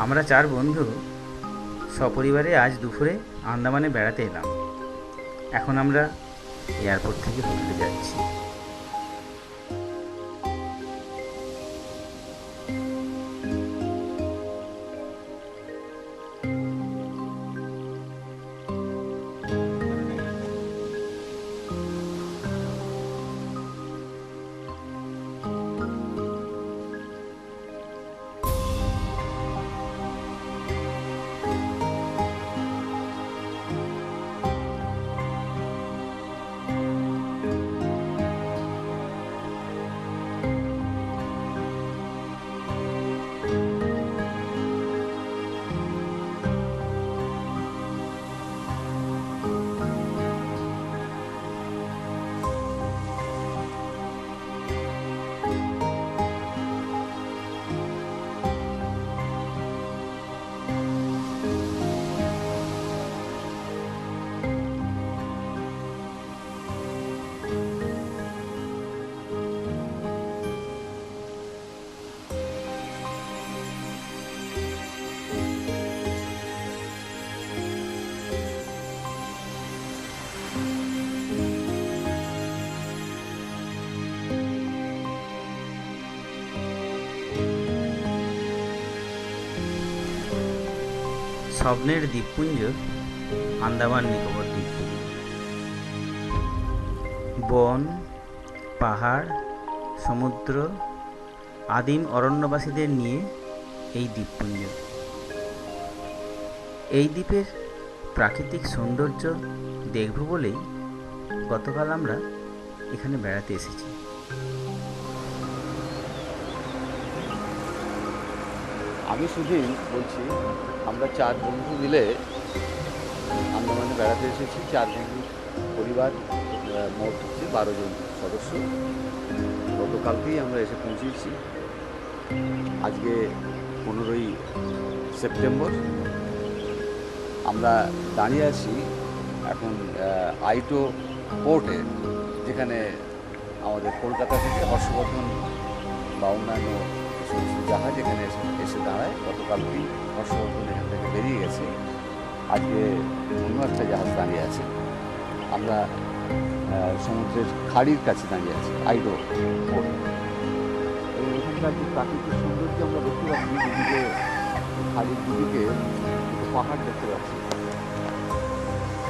আমরা চার বন্ধু সপরিবারে আজ দুপুরে আন্দামানে বেড়াতে এলাম। এখন আমরা এয়ারপোর্ট থেকে হোটেলে যাচ্ছি। স্বপ্নের দ্বীপপুঞ্জ আন্দামান নিকোবর দ্বীপপুঞ্জ। বন, পাহাড়, সমুদ্র, আদিম অরণ্যবাসীদের নিয়ে এই দ্বীপপুঞ্জ। এই দ্বীপের প্রাকৃতিক সৌন্দর্য দেখব বলেই গতকাল আমরা এখানে বেড়াতে এসেছি। আমি সুধীর বলছি, আমরা চার বন্ধু মিলে আন্দামানে বেড়াতে এসেছি। চার বন্ধু পরিবার, মোট হচ্ছে 12 জন সদস্য। গতকালকেই আমরা এসে পৌঁছেছি। আজকে 15ই সেপ্টেম্বর। আমরা দাঁড়িয়ে আছি এখন আইটো পোর্টে, যেখানে আমাদের কলকাতা থেকে হর্ষবর্ধন বা অন্যান্য সমস্ত জাহাজ এখানে এসে দাঁড়ায়। গতকালকেই হর্ষবর্ধন এখান থেকে বেরিয়ে গেছে, আজকে অন্য একটা জাহাজ দাঁড়িয়ে আছে। আমরা সমুদ্রের খাড়ির কাছে দাঁড়িয়ে আছি, আইডো পোর্ট। এবং এখানকার যে প্রাকৃতিক সৌন্দর্য আমরা দেখতে পাচ্ছি, দুদিকে খাড়ির দুদিকে পাহাড় দেখতে পাচ্ছি।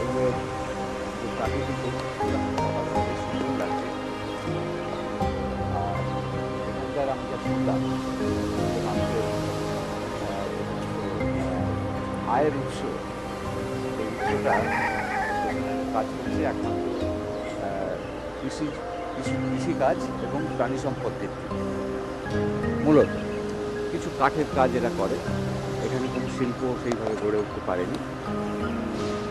এগুলোর যে প্রাকৃতিক সুন্দর লাগছে। আর এখানকার আমি যা শুনলাম, মানুষের আয়ের উৎস, এই উৎসটা কাজ করছে একমাত্র কৃষিকাজ এবং প্রাণী সম্পদ ভিত্তিক। মূলত কিছু কাঠের কাজ এরা করে। এখানে কোনো শিল্প সেইভাবে গড়ে উঠতে পারেনি।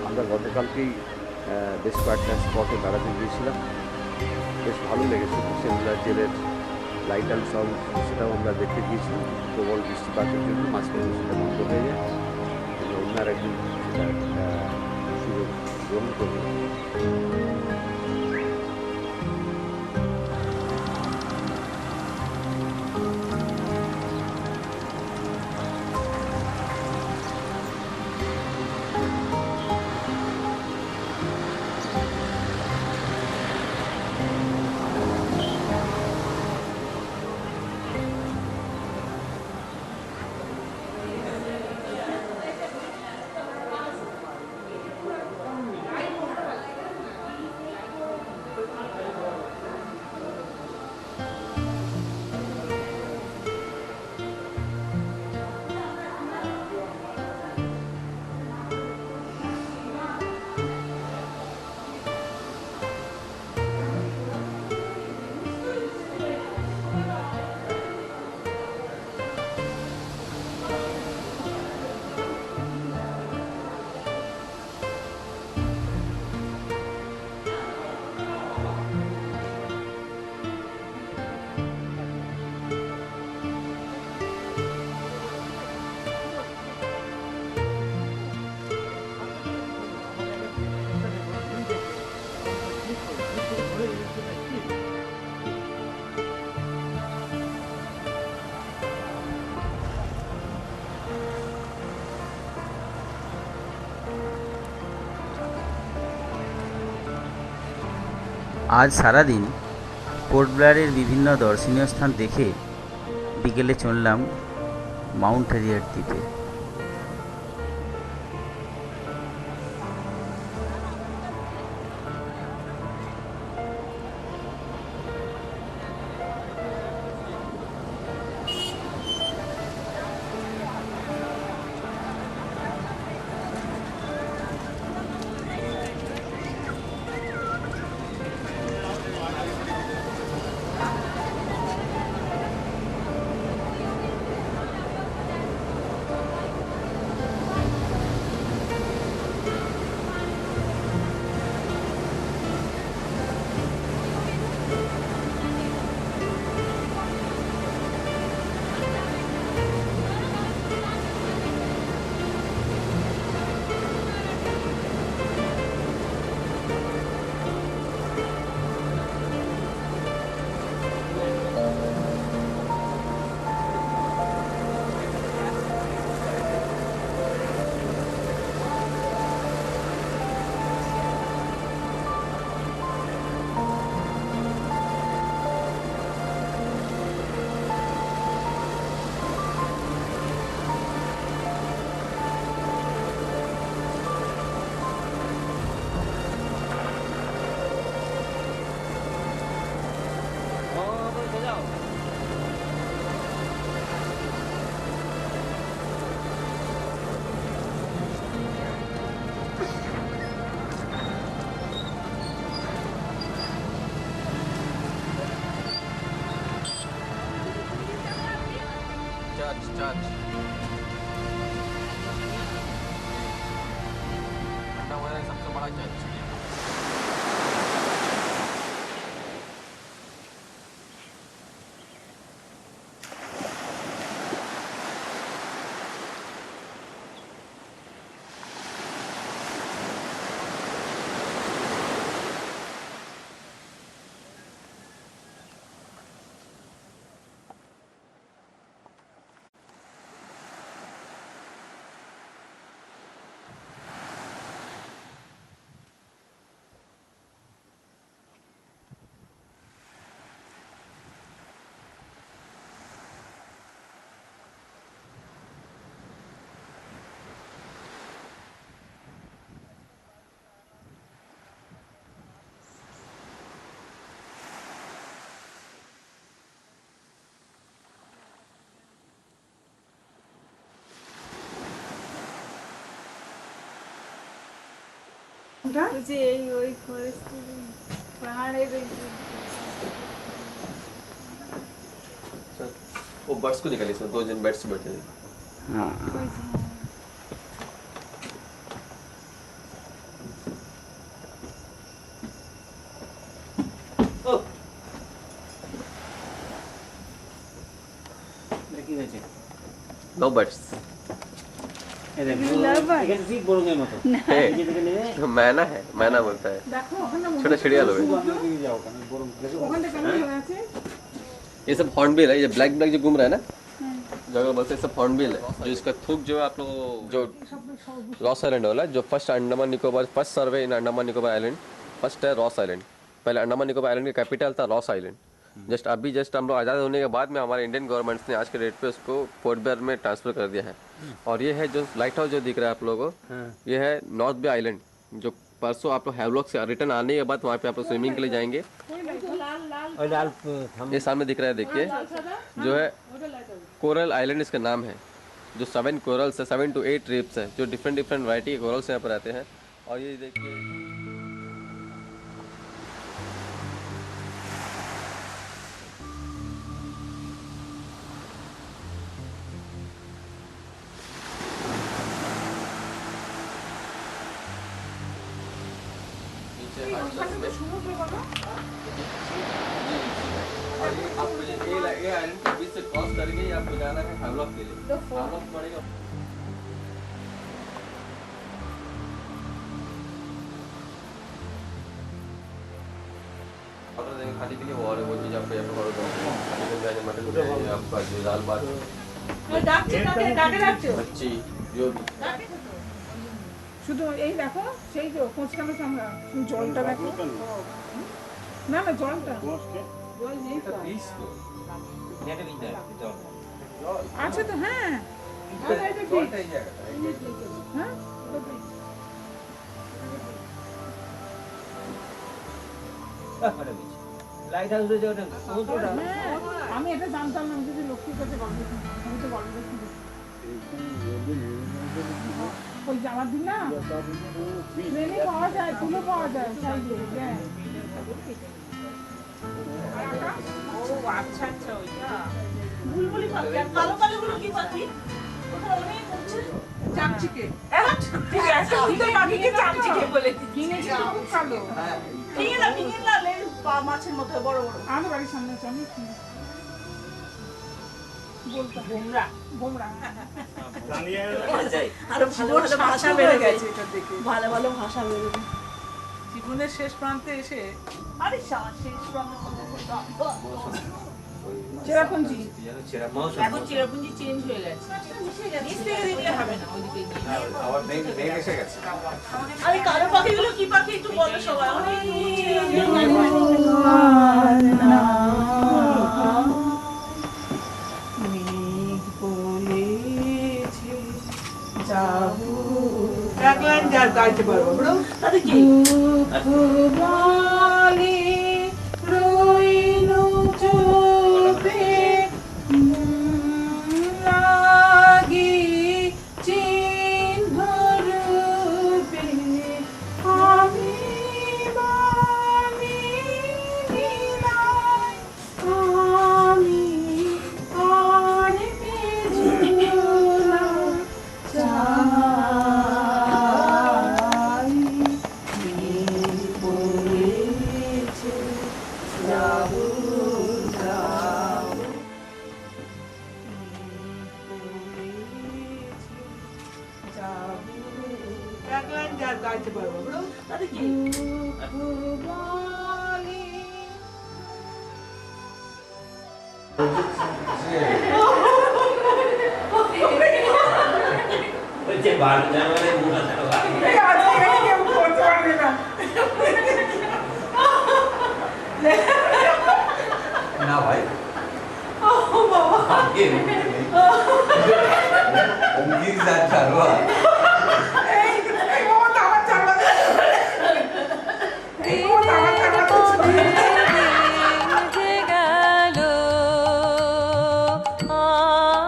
আমরা গতকালকেই বেশ কয়েকটা স্পটে বেড়াতে গিয়েছিলাম, বেশ ভালো লেগেছিল। সেগুলো জেলের লাইট অ্যান্ড সাউন্ড, সেটাও আমরা দেখতে গিয়েছিলাম। প্রবল বৃষ্টিপাতের জন্য মাঝখানে সেটা বন্ধ হয়ে যায়। অন্যার একদিন সেটা সুযোগ গ্রহণ করবে। আজ সারাদিন পোর্ট ব্লেয়ারের বিভিন্ন দর্শনীয় স্থান দেখে বিকেলে চললাম মাউন্ট হেরিয়েট দ্বীপে। चर्च अंडरवर्ल्ड सबसे बड़ा चर्च। যে এই ওই ফরেস্ট পাহাড়ের वो बर्ड्स को निकालिए, इसमें 2 जन बर्ड्स बैठे हैं। हाँ, नो बर्ड्स मैना है, मैना बोलता है, দেখো ওখানে छोटा चिड़िया लोग है। ওখানে কেন হয়ে আছে ये सब हॉर्नबिल है, ये ब्लैक ब्लैक जो घूम रहा है ना, जगह बोलते हैं सब हॉर्नबिल है। जो इसका थूक जो है आप लोग जो रॉस आइलैंड वाला, जो first Andaman Nicobar first survey in Andaman Nicobar island first है रॉस आइलैंड। पहले अंडमान निकोबार आइलैंड का कैपिटल था रॉस आइलैंड। जस्ट हम लोग आज़ाद होने के बाद में हमारे इंडियन गवर्नमेंट ने आज के डेट पे उसको पोर्ट ब्लेयर में ट्रांसफ़र कर दिया है। और ये है जो लाइट हाउस जो दिख रहा है आप लोगों को, ये है नॉर्थ बे आइलैंड, जो परसों आप लोग हैवलॉक से रिटर्न आने के बाद वहाँ पे आप लोग स्विमिंग के लिए जाएंगे। ये सामने दिख रहा है, देखिए जो है कोरल आइलैंड इसका नाम है। जो 7 कोरल्स है, 7 to 8 रीफ्स है, जो डिफरेंट डिफरेंट वैरायटी के कोरल्स यहाँ पर आते हैं। और ये देखिए সমুদ্র বলো और ये आपको ये आइलैंड के बीच से क्रॉस करेंगे, ये आपको जाना है हैवलॉक के लिए। हैवलॉक पड़ेगा ऑर्डर देंगे खाने के लिए, वो और वो चीज़ आपको यहाँ पे ऑर्डर करेंगे। चिकन बिरयानी, मटन बिरयानी, आपका जो दाल भात, ডাকছে কাকে ডাকে রাখছো मच्छी जो भी। শুধু এই দেখো সেই তো কোচকানো চামড়া জলটা দেখো না না জলটা জল নেই তো আছে তো হ্যাঁ এটা কি হ্যাঁ লাইট হাউসে যে ওটা সমুদ্রটা হ্যাঁ, আমি এটা জানতাম না, আমি যদি লক্ষ্মীর কাছে গল্প শুনি আমি তো গল্প শুনি ওই যাওয়ার দিন না ট্রেনে পাওয়া যায় তুলো পাওয়া যায় সাইডে হ্যাঁ ও আচ্ছা আচ্ছা ওইটা বুলবুলি পাখি আর কালো কালো গুলো কি পাখি ওটা অনেক হচ্ছে চামচিকে ঠিক আছে সুন্দর পাখিকে চামচিকে বলে কিনেছি তো খুব ভালো ফিঙে লাল মাছের মতো বড় বড় আমাদের বাড়ির সামনে আছে আমি চিনি। বলতাম ঘুমরা গোমরা আরো ভালো ভালো ভাষা বেড়ে গেছে এটা দেখে ভালো ভালো ভাষা বেড়ে গেছে জীবনের শেষ প্রান্তে এসে আরে শেষ প্রান্ত চেরাপুঞ্জি এখন চিরাপুঞ্জি চেঞ্জ হয়ে গেছে নিচ থেকে দিলে হবে না ওইদিকে নিয়ে আরে কালো পাখিগুলো কি পাখি একটু বলো সবাই অনেক গাইতে পারবো তাতে কি গাইতে পারবো তাতে কি না ভাই অঙ্কিত চালুয়া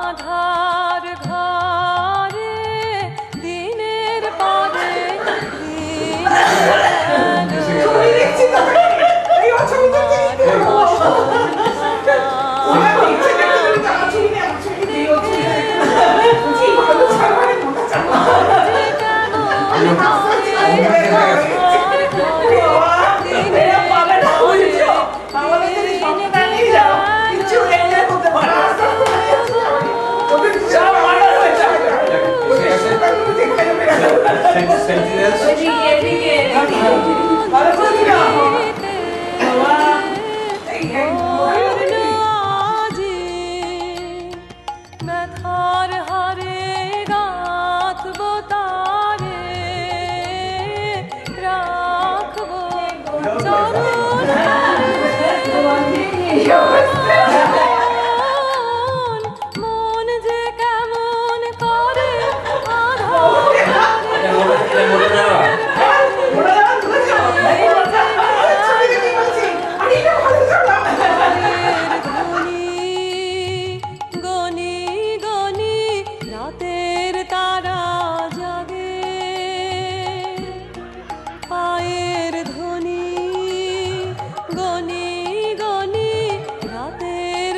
আধার ঘরে দিনের পরে ব্যথার হারে গাঁথবো তারে রাখবো চরণ মন যে কেমন করে গনি গনি রাতের তারা জাগে পায়ের ধ্বনি গনি গনি রাতের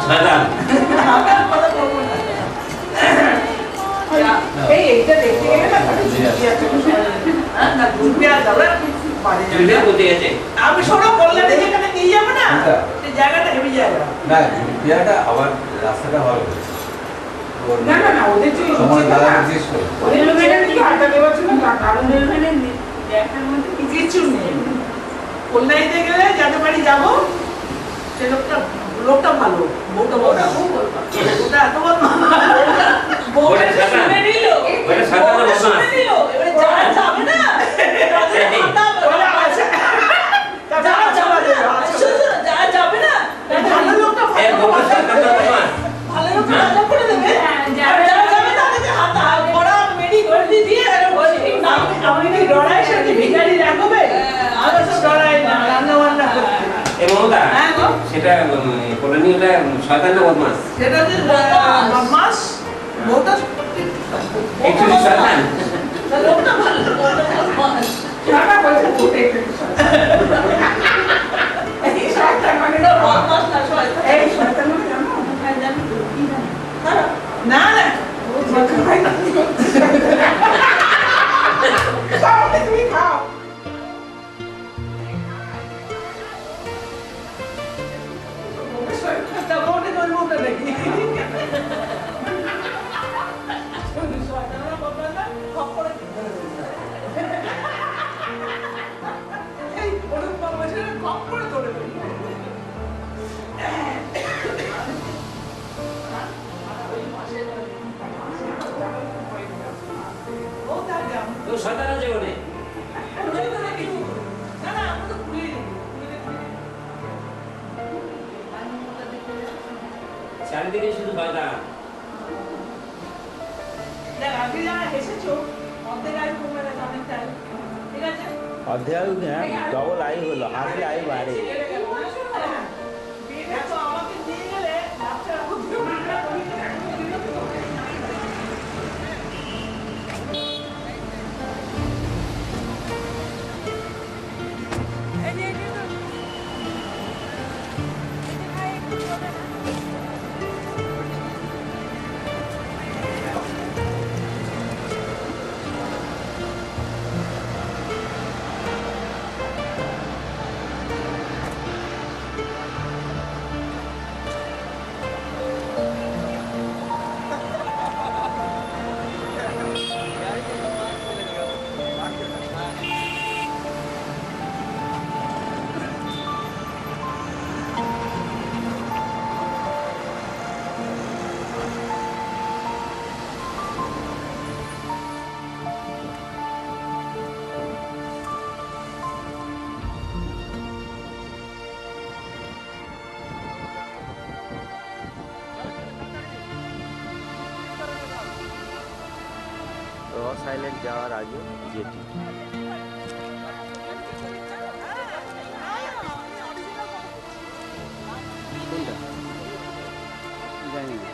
শয়তান। এই এইটা দেখতে গেলে না ঘুরতে আর যাবে চুলে কোথায় গেছে? আমি শোনো কল্যাণে যেখানে নিয়ে যাবো না সেই জায়গাটা হেভি জায়গা না জুলিয়াটা আবার রাস্তাটা ভালো করেছে। না না না ওদের যে সময় দাদা জিজ্ঞেস করে ওদের লোকেরা কি আড্ডা দেওয়ার জন্য কারণ দেখার মধ্যে কিছু নেই কল্যাণীতে গেলে যাদের বাড়ি যাবো সে লোকটা ভালো বউটা বড় ওটা এত বড় ওটা শয়তান। ওটা শয়তান না বদমাশ। এবারে যারা যাবে না যারা যাবে না ভালো লোকটা এ বউটা শয়তান না বদমাশ। ভালো লোকটা রাজা করে দেবে যারা যাবে তাদেরকে হাত পড়া মেডি করে দিয়ে আমি কি ডরাই সাথে ভিখারি রাখবে আমি তো ডরাই না রান্না বান্না করতে এ মমতা, হ্যাঁ গো। সেটা কলোনি ওটা শয়তান না বদমাশ? সেটা যে বদমাস বউটা একটু শয়তান। লোকটা ভালো বদমাস টাকা পয়সা কোটে এই শয়তান মানে এটা বদমাস না শয়তান এই শয়তান মানে জানো হ্যাঁ জানি তো কি জানি না না তাহলে তুমি খাও তা বউটা কোন বউটা দেখি শয়তানরা বদমাস না খপ করে এই ওরকম বদমাসের খপ করে তোলে ও থাকে তো শয়তান আছে ওখানে। না না আমরা তো খুলে চারিদিকে শুধু শয়তান। দেখ আগে যারা এসেছো অর্ধেক আয় কমে গেছে অনেকটাই ঠিক আছে অর্ধেক আয়ু ডবল আয়ু হলো, হাসলে আয়ু বাড়ে। দেখো আমাকে দিয়ে গেলে লাভটা রস আইল্যান্ড যাওয়ার আগে জেটি। কোনটা জানি না।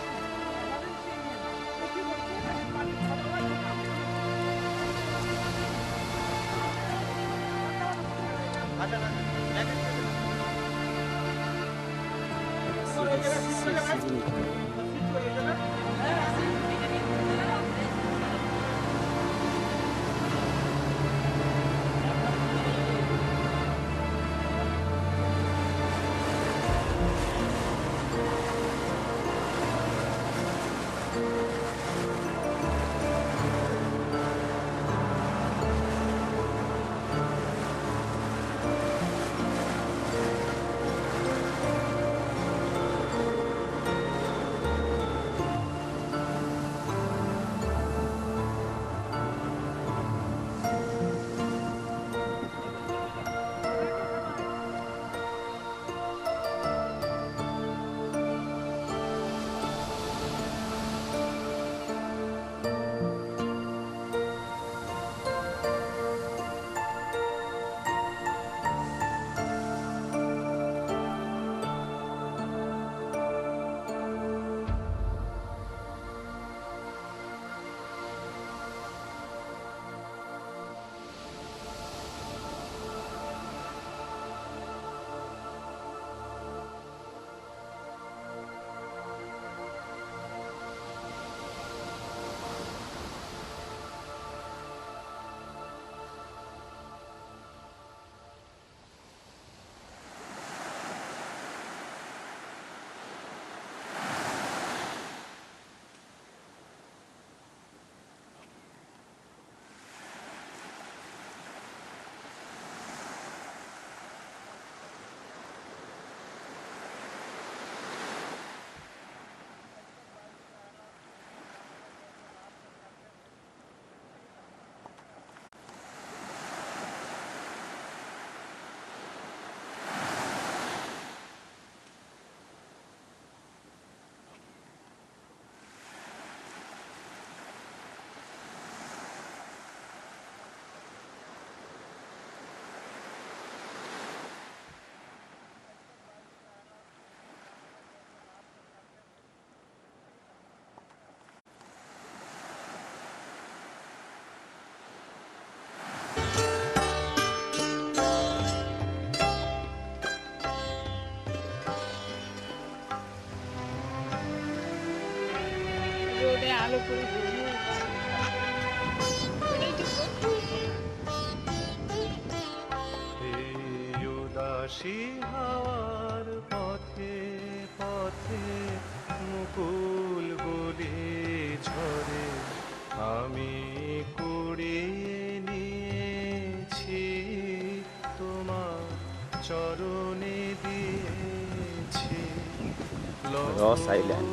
রোদে আলো করে এই উদাসী হাওয়ার পথে পথে মুকুল গুলি ঝরে আমি কুড়িয়ে নিয়েছি তোমার চরণে দিয়েছি রস আইল্যান্ড।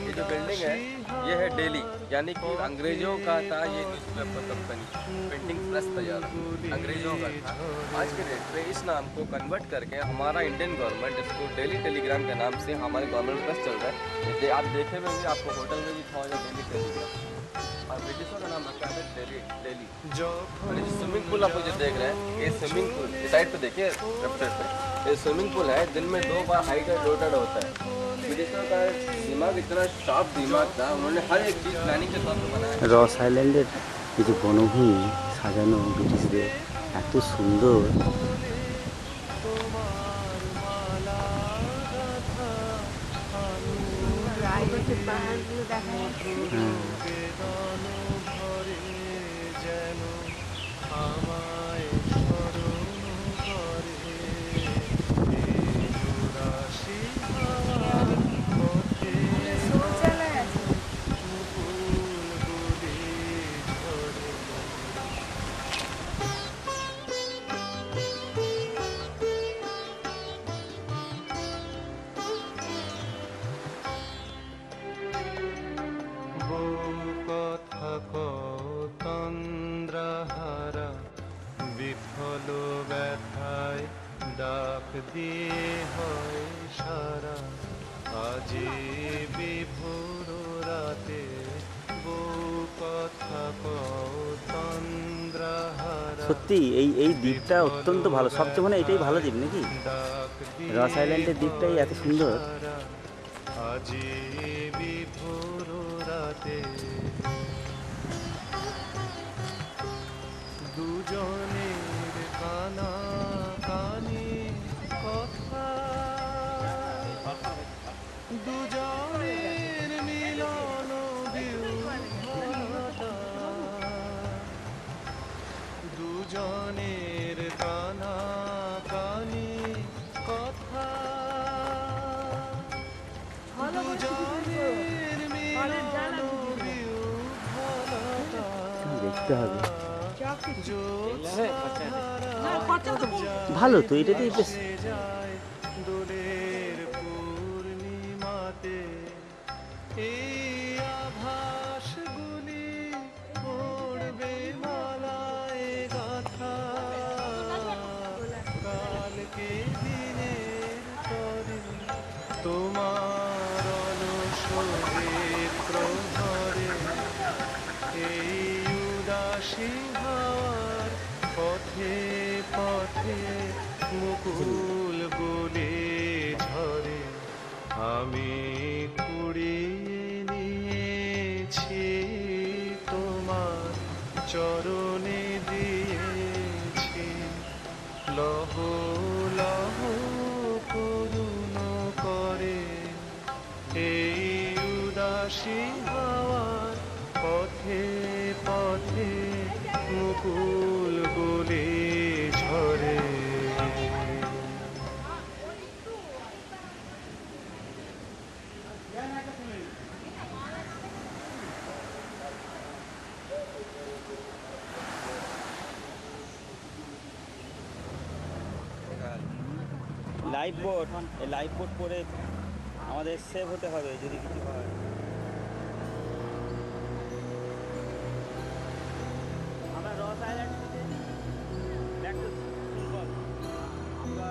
ये जो बिल्डिंग है ये है दिल्ली, यानी कि अंग्रेजों का था ये न्यूज़पेपर कंपनी, प्रिंटिंग प्रेस तैयार अंग्रेजों का था। आज के डेट पे इस नाम को कन्वर्ट करके हमारा इंडियन गवर्नमेंट इसको डेली टेलीग्राम के नाम से हमारे गवर्नमेंट प्रेस चल रहा है। आप देखे में भी आपको होटल में भी था डेली टेलीग्राम, और ब्रिटिशों का नाम रखा है डेली डेली। और ये स्विमिंग पूल आप जो देख रहे हैं, ये स्विमिंग पूल इस साइड पे देखिए लेफ्ट साइड पे, ये स्विमिंग पूल है। दिन में 2 बार हाई टाइड लो टाइड होता है। ब्रिटिशों का दिमाग इतना शार्प दिमाग था, उन्होंने हर एक चीज़ प्लानिंग के तौर पर बनाया। রস আইল্যান্ডের এই যে বনভূমি সাজানো ব্রিটিশদের এত সুন্দর, কথা তন্দ্রাহারা বিফল ব্যথায় ডাক দিয়ে হয় সারা আজি বিভোর রাতে বউ কথা তন্দ্রাহারা। সত্যি এই দ্বীপটা অত্যন্ত ভালো, সবচেয়ে মানে এটাই ভালো দ্বীপ নাকি? রস আইল্যান্ডের দ্বীপটাই এত সুন্দর। আজি বিভোর রাতে দুজনের কানা কানি কথা, দুজনের মিলন বিহ্বলতা, দুজনের কানা কানি কথা, দুজনের মিলন বিহ্বলতা। দেখতে হবে, ভালো ভালো তো, এটাতেই বেশ। দোলের পূর্ণিমাতে এই আভাসগুলি পড়বে মালায় গাথা, কালকে দিনের তরে তোমার অলসদের প্রহরে এই উদাসী হাওয়ার পথে পথে মুকুল গুলি ঝরে আমি কুড়িয়ে নিয়েছি তোমার চরণে দিয়েছি লহ লহ করুণ করে এই উদাসী হাওয়ার পথে পথে মুকুল গুলি ঝরে। লাইফ বোট, এই লাইফ বোট করে আমাদের সেভ হতে হবে যদি কিছু হয়। আমরা রস আইল্যান্ড থেকে ব্যাক টু ফুটবল, আমরা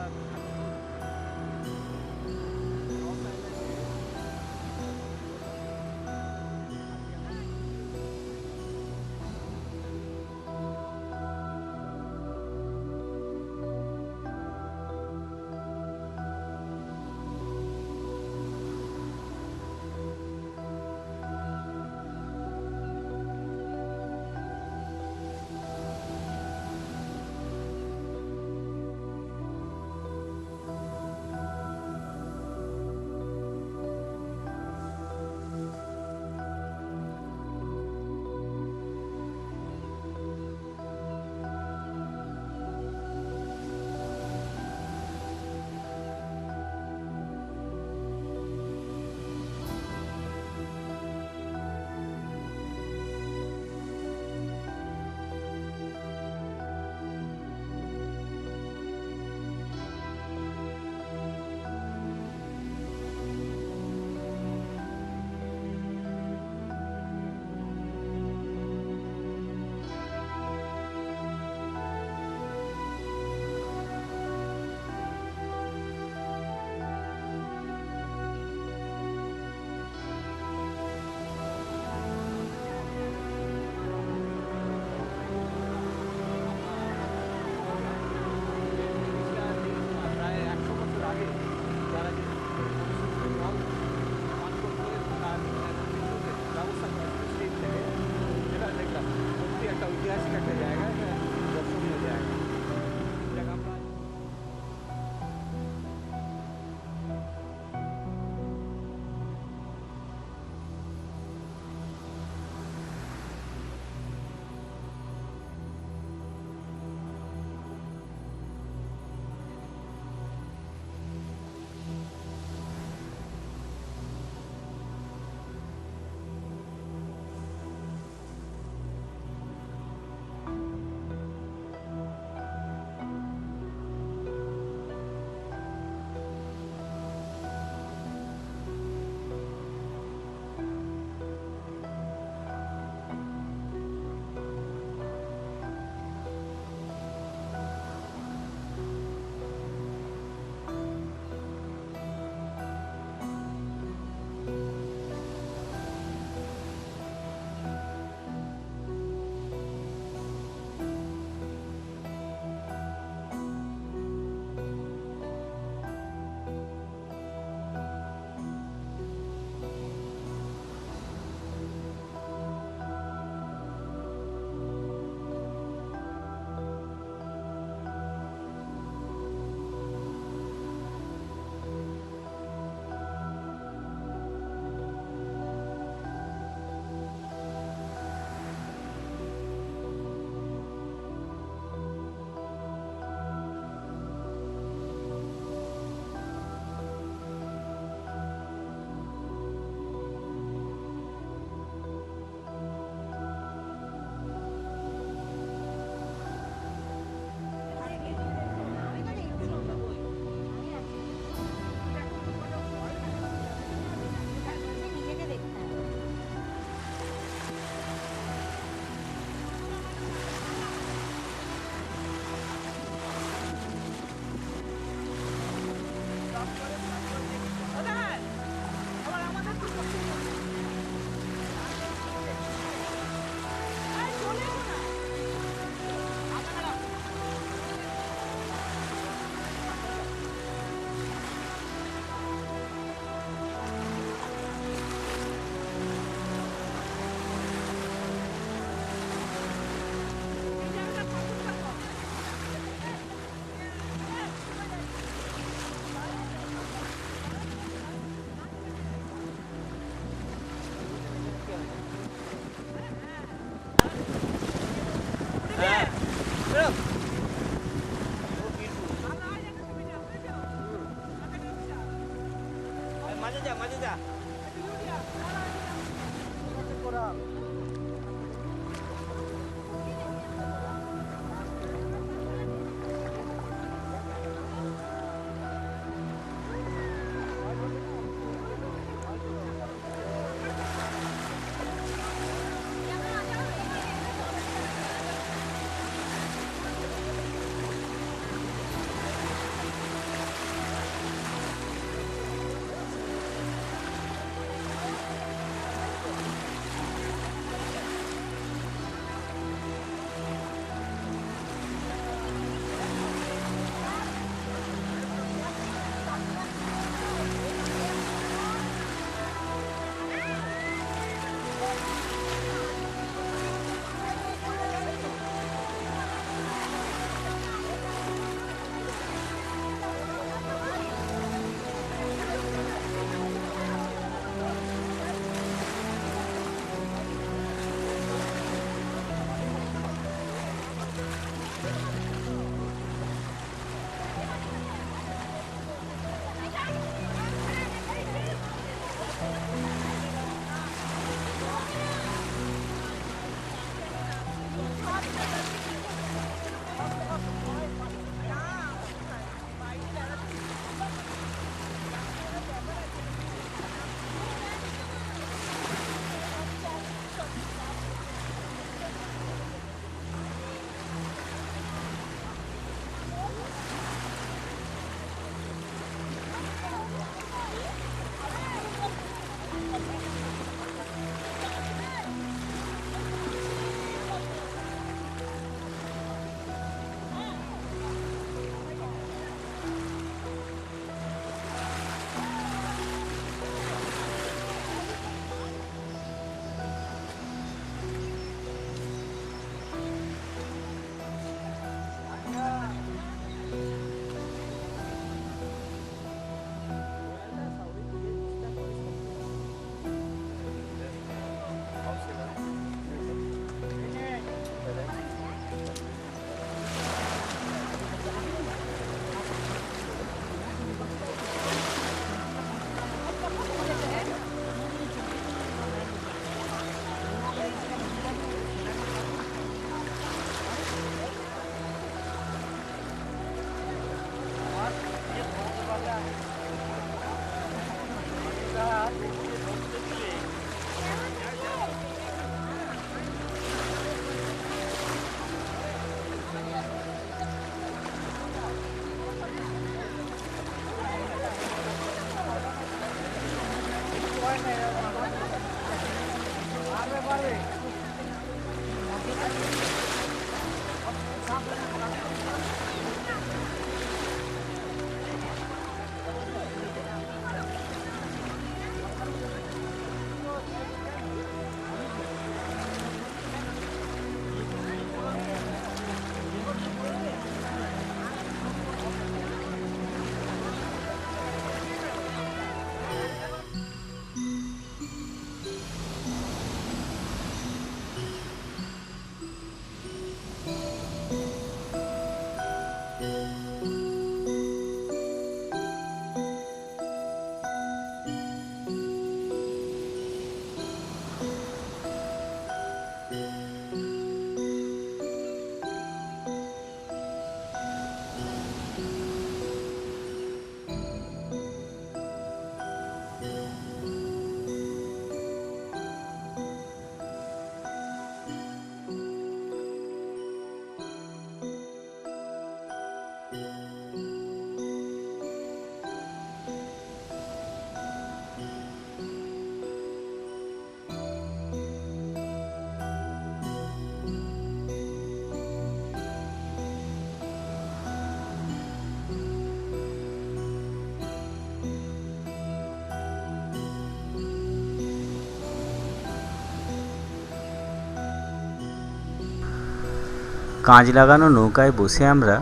কাঁচ লাগানো নৌকায় বসে আমরা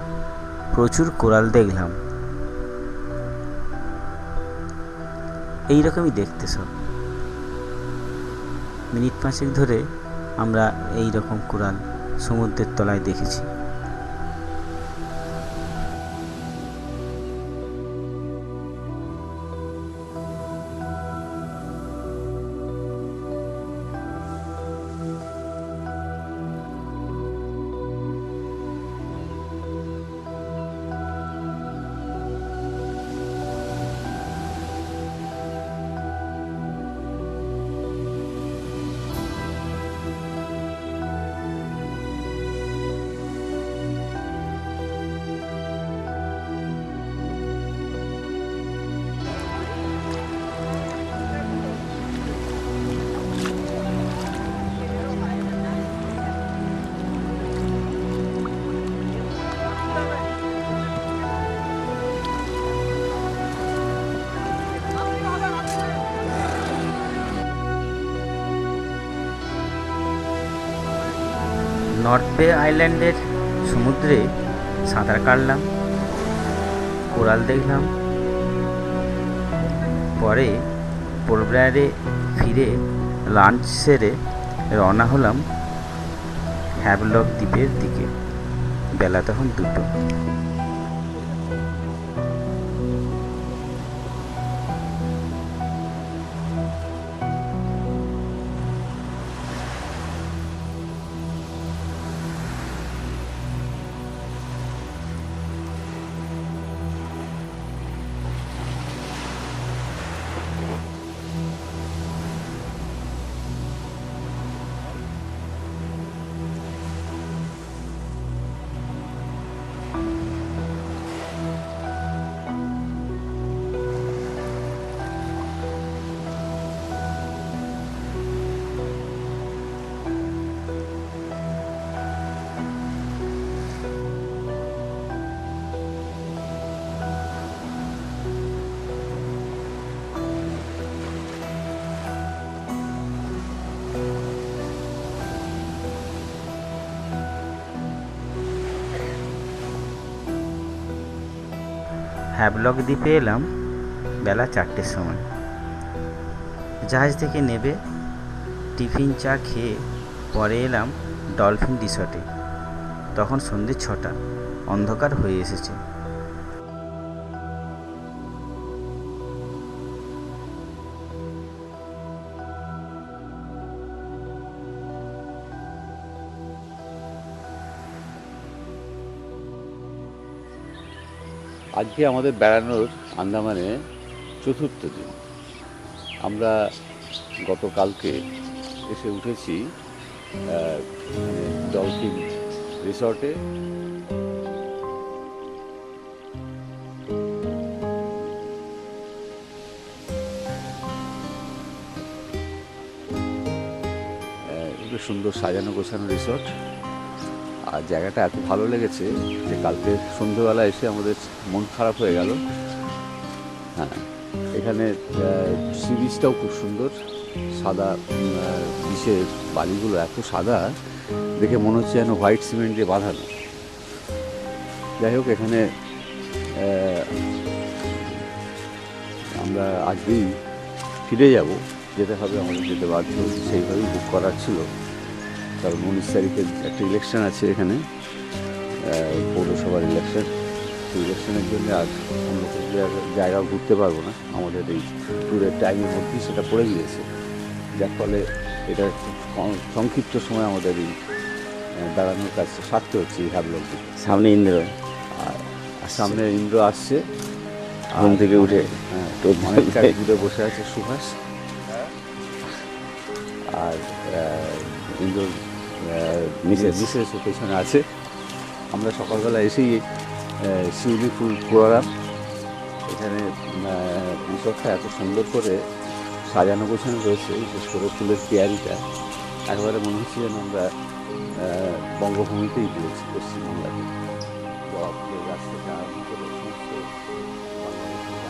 প্রচুর কোরাল দেখলাম। এইরকমই দেখতে সব। মিনিট 5 ধরে আমরা এই রকম কোরাল সমুদ্রের তলায় দেখেছি। নর্থ বে আইল্যান্ডের সমুদ্রে সাঁতার কাটলাম, কোরাল দেখলাম। পরে পোর্ট ব্লেয়ারে ফিরে লাঞ্চ সেরে রওনা হলাম হ্যাভলক দ্বীপের দিকে। বেলা তখন 2টো। হ্যাভলক দ্বীপে এলাম বেলা 4টের সময়। জাহাজ থেকে নেবে টিফিন চা খেয়ে পরে এলাম ডলফিন রিসর্টে। তখন সন্ধ্যে 6টা, অন্ধকার হয়ে এসেছে। আজকে আমাদের বেড়ানোর আন্দামানে 4র্থ দিন। আমরা গতকালকে এসে উঠেছি ডলফিন রিসর্টে। খুব সুন্দর সাজানো গোছানো রিসর্ট। আর জায়গাটা এত ভালো লেগেছে যে কালকে সন্ধ্যেবেলা এসে আমাদের মন খারাপ হয়ে গেল। হ্যাঁ, এখানে সি বিচটাও খুব সুন্দর, সাদা বিচের বালিগুলো এত সাদা দেখে মনে হচ্ছে যেন হোয়াইট সিমেন্ট দিয়ে বাঁধানো। যাই হোক, এখানে আমরা আজকেই ফিরে যাব, যেতে হবে, আমাদের যেতে বাধ্য, সেইভাবেই বুক করার ছিল। কারণ 19 তারিখে একটা ইলেকশন আছে এখানে, পৌরসভার ইলেকশন। সেই ইলেকশনের জন্য আর অন্য কোনো জায়গাও ঘুরতে পারবো না, আমাদের এই ট্যুরের টাইমের মধ্যেই সেটা পড়ে গিয়েছে। যার ফলে এটা খুব সংক্ষিপ্ত সময় আমাদের এই বেড়ানোর কাছে সারতে হচ্ছে এই হ্যাভলক দ্বীপে। সামনে ইন্দ্র, আর সামনে ইন্দ্র আসছে ঘুম থেকে উঠে। হ্যাঁ, তো অনেক কাছে দূরে বসে আছে সুভাষ। আর ইন্দ্র মিসেস পেছনে আছে। আমরা সকালবেলা এসেই শিউলি ফুল কুড়ালাম। এখানে রিসর্টটা এত সুন্দর করে সাজানো গোছানো রয়েছে, বিশেষ করে ফুলের পেয়ারিটা একেবারে মনে হচ্ছে যেন আমরা বঙ্গভূমিতেই পেয়েছি, পশ্চিমবাংলাতে। জবা ফুলের গাছ থেকে আরম্ভ করে সমস্ত বাংলাদেশের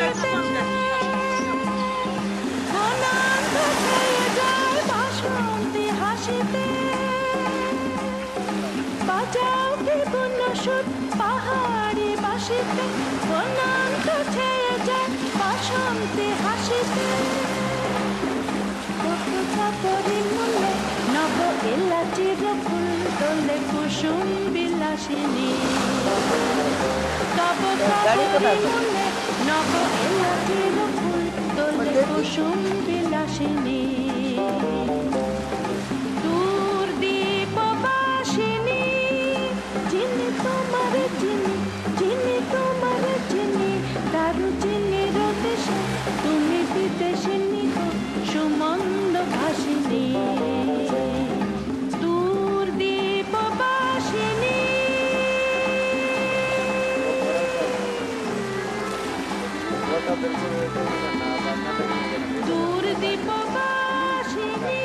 হাসিতে অনন্ত ছেয়ে যায় বাসন্তী হাসিতে বাজাও কি গুণ সুর পাহাড়ি বাসিতে অনন্ত ছেয়ে যায় বাসন্তী হাসিতে চাপরি মূলে নব এলাচির ফুল তোলে কুসুম বিলাসিনী তব চাপরি মূলে নব এলাচির ফুল তোলে কুসুম বিলাসিনী দূর দীপবাসিনী যিনি তোমার যিনি যিনি তোমার যিনি দারু চিনির দেশে তুমি বিদেশিনী গো সুমন্দ ভাসিনী দূর দীপবাসিনী দূর দীপবাসিনী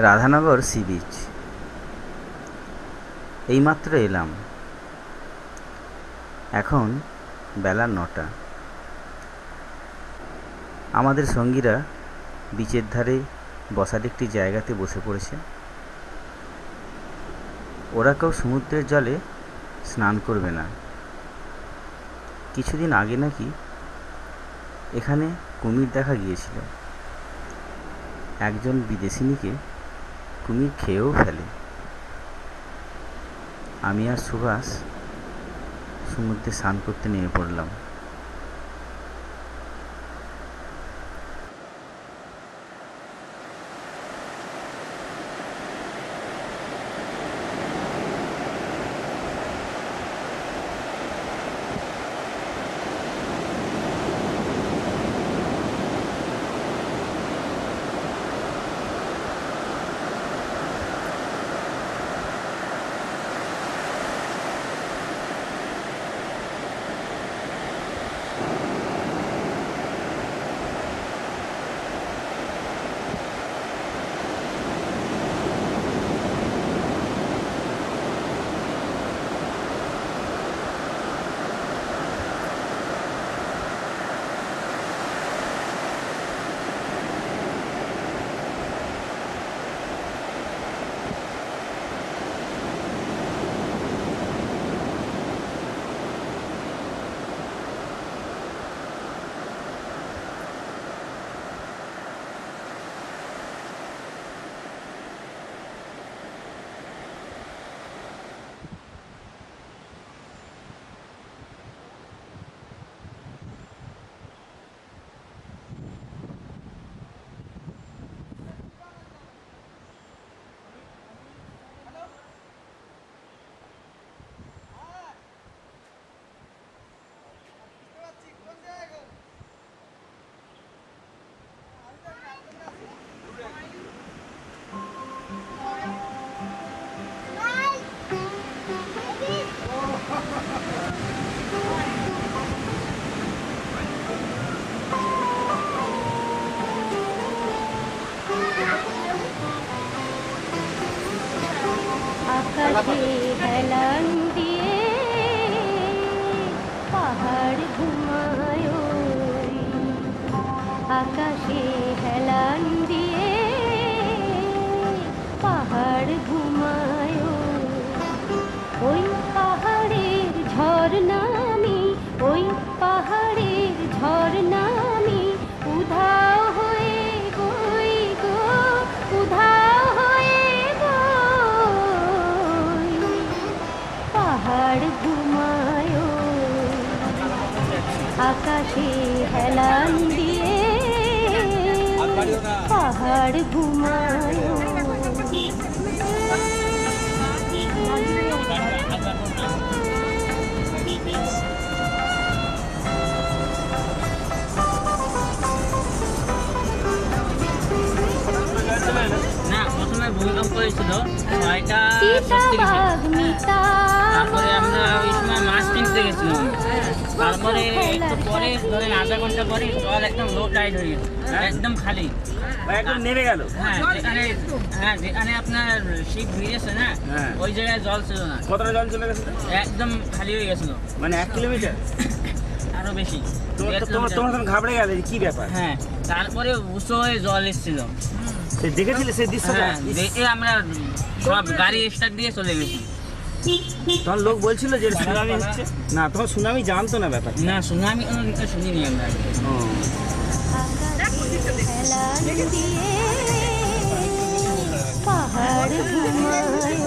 রাধানগর সি বিচ এইমাত্র এলাম। এখন বেলা 9টা। আমাদের সঙ্গীরা বিচের ধারে বসার একটি জায়গাতে বসে পড়েছে। ওরা কেউ সমুদ্রের জলে স্নান করবে না। কিছুদিন আগে নাকি এখানে কুমির দেখা গিয়েছিল। একজন বিদেশিনীকে কুমির খেয়েও ফেলে। আমি আর সুভাষ সমুদ্রে স্নান করতে নেমে পড়লাম। আকাশে হেলান দিয়ে পাহাড় ঘুমায়, আকাশে হেলান দিয়ে পাহাড় ঘুমায়। ওই পাহাড়ের ঝরনামি, ওই পাহাড়ের ঝরনামি উধাও হয়ে গই গো, উধাও হয়ে গই। পাহাড় ঘুমায়, আকাশে হেলান দিয়ে পাহাড় ঘুমায়। না প্রথমে ভূমিকম্প হয়েছিল 6টা চিতাবাঘ মিতা তারপরে আমরা ওই সময় মাছ কিনতে গেছিলাম তারপরে একটু পরে ধরেন আধা ঘন্টা পরে জল একদম লো টাইড হয়ে গেছে একদম খালি একদম নেমে গেল। যেখানে আপনার শিপ ভিড়েছে না ওই জায়গায় জল ছিল না। কতটা জল চলে গেছে? একদম খালি হয়ে গেছিল, মানে 1 কিলোমিটার। আরো বেশি। তোমার তখন ঘাবড়ে গেলে কি ব্যাপার? হ্যাঁ, তারপরে উঁচু হয়ে জল এসেছিল। দেখেছিলে সেই দৃশ্যটা? হ্যাঁ, দেখে আমরা সব গাড়ি স্টার্ট দিয়ে চলে গেছি। তখন লোক বলছিল যে সুনামি হচ্ছে? না, তখন সুনামি জানতো না ব্যাপার। না, সুনামি কোনো দিন শুনিনি আমরা। হেলান দিয়ে পাহাড় ঘুমায়,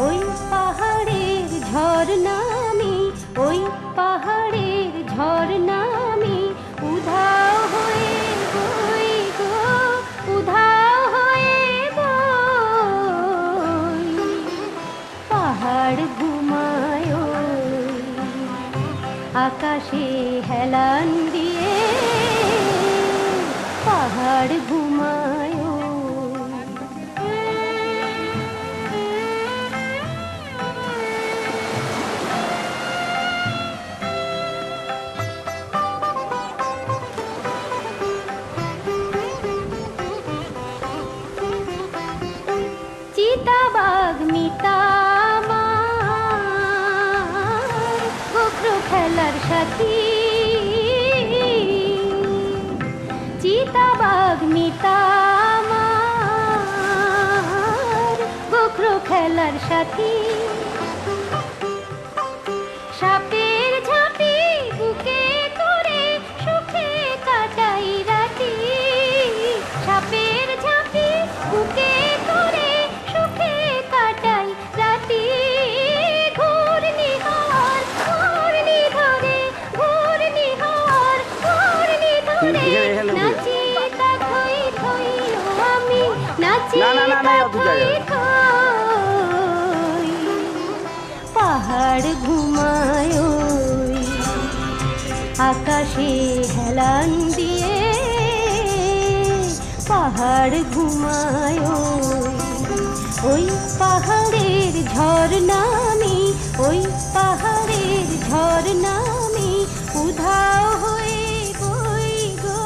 ওই পাহাড়ের ঝর্ণা আমি, ওই পাহাড়ের ঝর্ণা আমি, উধাও হয়ে বই গো, উধাও হয়ে বই, পাহাড় ঘুমায়, আকাশে হেলান দিয়ে পাহাড় ঘুমায়। চিতাবাঘ মিতা আমার গোখরো খেলার সাথী, চিতাবাঘ মিতা আমার গোখরো খেলার সাথী, সাপের ঝাঁপি বুকে করে সুখে কাটাই রাতি, সাপের ঝাঁপি বুকে করে সুখে কাটাই রাতি, ঘূর্ণি হওয়ার ঘূর্ণি ধরে, ঘূর্ণি হওয়ার ঘূর্ণি ধরে নাচি তা থই থই ও আমি নাচি তা থই থই, পাহাড় ঘুমায়, আকাশে হেলান দিয়ে পাহাড় ঘুমায়, ওই পাহাড়ের ঝর্ণা আমি, ওই পাহাড়ের ঝর্ণা আমি, উধাও হয়ে বই গো,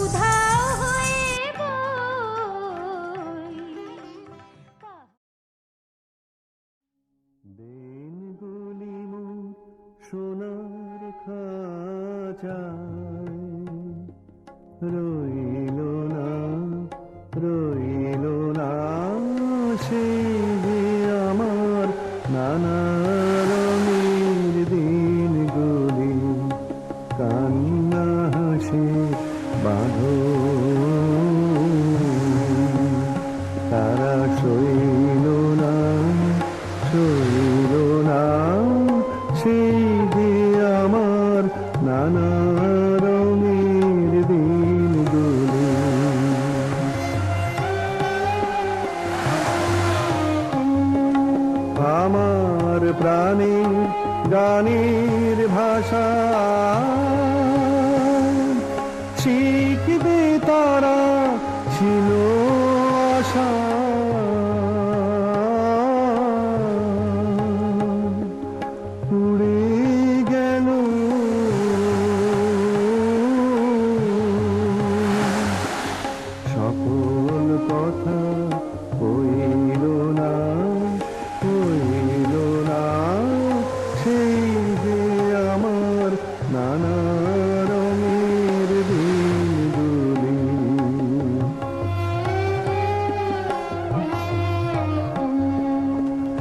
উধাও হয়ে বই। দিনগুলি মোর সোনার খাঁচায় রইল না, রইল না সে যে আমার নানা রঙের দিনগুলি, কান্না হাসি বাঁধন তারা সইল না, সইল না সেই যে আমার নানা রঙের দিনগুলি। আমার প্রাণের গানের ভাষা শিখবে তারা ছিল আশা, উড়ে গেল সকল কথা, হইল না, হইল না সেই যে আমার নানা রঙের দিনগুলি।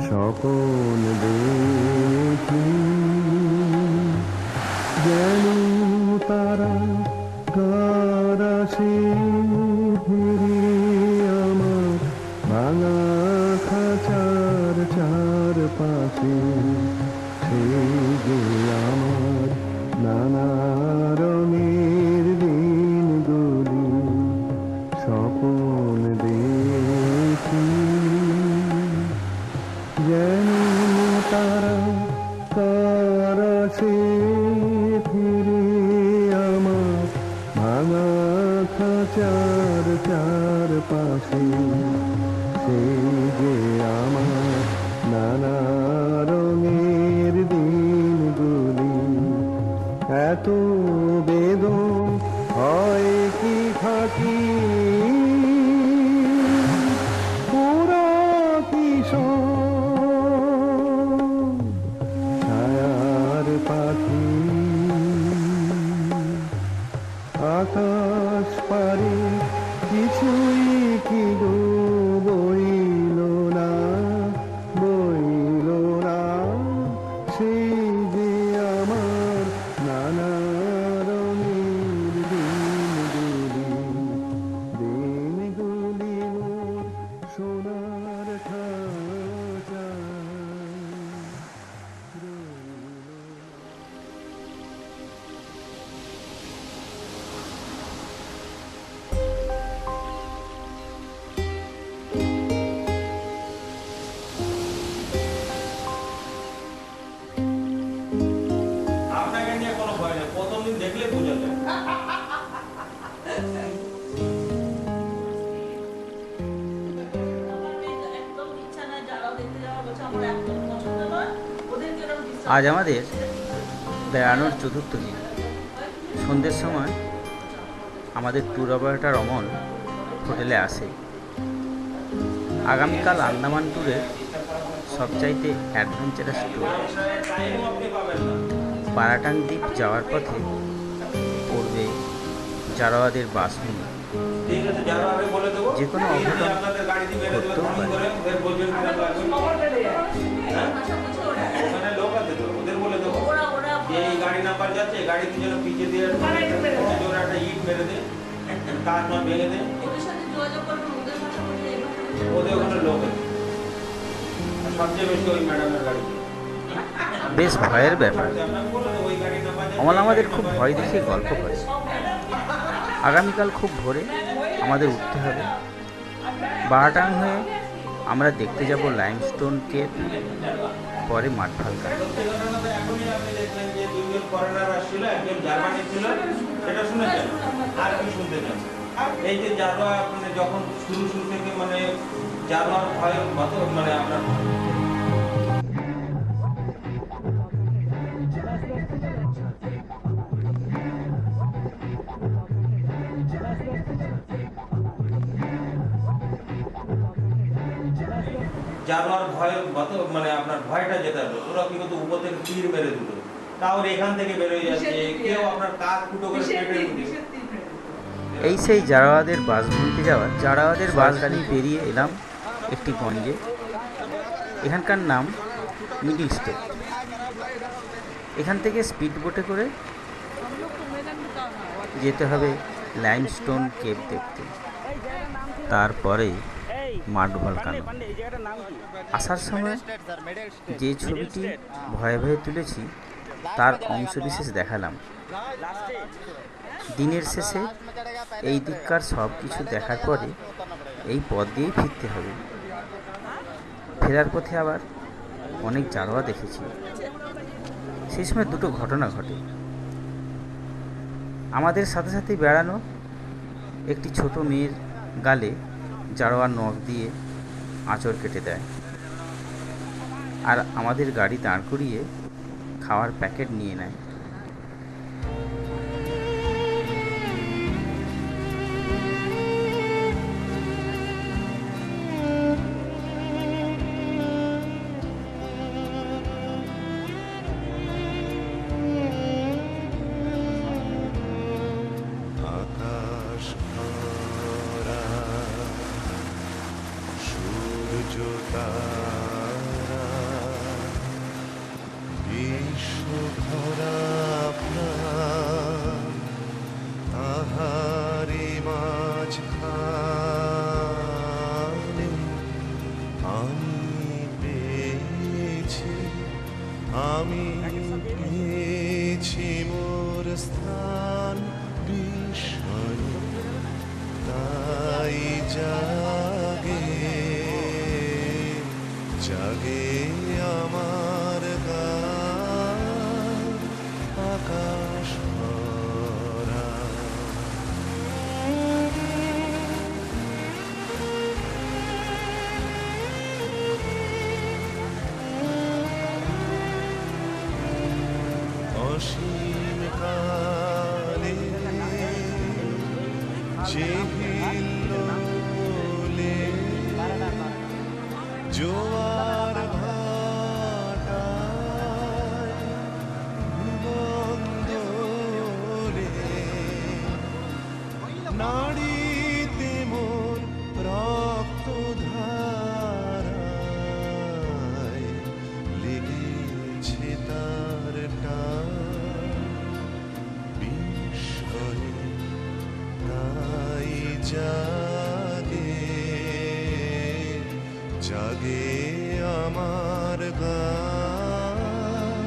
স্বপন দেখি যেন তারা গারাসে ফিরে আমার ভাঙা খাঁচার চারপাশে, সেই যে আমার নানা রঙের দিনগুলি। স্বপন দেখি যেন সেই যে আমার নানা রঙের দিনগুলি। এত বেদন হয় কি থাকি, পুরা কিশোর ছায়ার পাখি। আকাশ পারে কিছুই কি গো বইল না, বইল না। সেই যে আমার নানা রঙের দিনগুলি, দিনগুলি মোর সোনার খাঁচায় রইল। আপনাকে নিয়ে কোনো ভয় নেই, প্রথম দিন দেখলে বোঝা যায়। একদম ইচ্ছা নাই যারা দেখতে যাওয়া বলছে আমার একদম পছন্দ নয়, ওদেরকে এরকম disturb আজ আমাদের বেড়ানোর চতুর্থ দিন। সন্ধ্যের সময় আমাদের ট্যুর অপারেটর অমল হোটেলে আসে। আগামীকাল আন্দামান ট্যুরের সবচাইতে অ্যাডভেঞ্চারাস ট্যুর। বারাটাং দ্বীপ যাওয়ার পথে পড়বে জারোয়াদের বাসভূমি। ঠিক আছে, যারা আগে বলে দেবো, যে কোনো এই যে অঘটন আপনাদের গাড়ি দিয়ে বেরোতে ঘটতেও হবে, ফোন পারে। করে ওদের বলবেন কিরম লাগবে। খবর পেলে যায়। হ্যাঁ? ওখানে লোক আছে তো, ওদের বলে দেবো ওরা যে এই গাড়ি নাম্বার যাচ্ছে, গাড়িতে যেন পিছিয়ে দিয়ে ওখানে একটু মেরে দেয়। জোরে একটা ইট মেরে দে, কাজ না ভেঙে দে। ওদের সাথে যোগাযোগ করবেন, ওদের ভাষা বলতে এই ভাষা বলতে। ওদের ওখানে লোক আছে। আর সবচেয়ে বেশি ওই ম্যাডামের গাড়ি। বেশ ভয়ের ব্যাপার। আপনাকে বলে দেবো, ওই গাড়ি নাম্বার যাচ্ছে, অমল আমাদের খুব ভয় দেখিয়ে গল্প করে। আগামীকাল খুব ভোরে আমাদের উঠতে হবে। বারাটাং হয়ে আমরা দেখতে যাব লাইমস্টোন কেভ, পরে মাঠফালকা। সত্যি কথা বলতে এখনই আপনি দেখলেন যে দুইজন ফরেনার আসছিল, একজন জার্মানি ছিল, সেটা শুনেছেন? আর কি শুনতে চান? এই যে জারোয়া মানে যখন শুরু থেকে মানে জারোয়ার ভয় মানে আপনার জানোয়ার ভয় মানে আপনার ভয়টা যেটা হলো, ওরা কি করতো উপর থেকে তীর মেরে দিত, তাও এখান থেকে বেরোয় যাচ্ছে, কেউ আপনার কাজ ফুটো করে পেটের মধ্যে। এই সেই জারোয়াদের বাসভূমিতে যাওয়ার জারোয়াদের বাস গাড়ি পেরিয়ে এলাম একটি গঞ্জে। এখানকার নাম মিডিল স্টেট। এখান থেকে স্পিড বোটে করে যেতে হবে লাইমস্টোন কেভ দেখতে, তারপরে মাঠ ভলকানো। আসার সময় যে ছবিটি ভয়ে ভয়ে তুলেছি তার অংশবিশেষ দেখালাম। দিনের শেষে এই দিককার সব কিছু দেখার পরে এই পথ দিয়েই ফিরতে হবে। ফেরার পথে আবার অনেক জারোয়া দেখেছি। সেই সময় দুটো ঘটনা ঘটে। আমাদের সাথে সাথে বেড়ানো একটি ছোট মেয়ের গালে জারোয়া নখ দিয়ে আঁচড় কেটে দেয়, আর আমাদের গাড়ি দাঁড় করিয়ে খাওয়ার প্যাকেট নিয়ে নেয়। আকাশ ভরা সূর্য তারা, বিশ্ব ভরা প্রাণ, তাহারি মাঝখানে আমি পেয়েছি, আমি পেয়েছি মোর স্থান বিস্ময়, তাই জাগে জাগে আমার গান আকাশ ভরা। জোয়ার ভাটায় বন্দরে নাড়িতে মোর রক্ত ধারায় লেগেছে তার টান বিস্ময়ে তাই জাগে জাগে আমার গান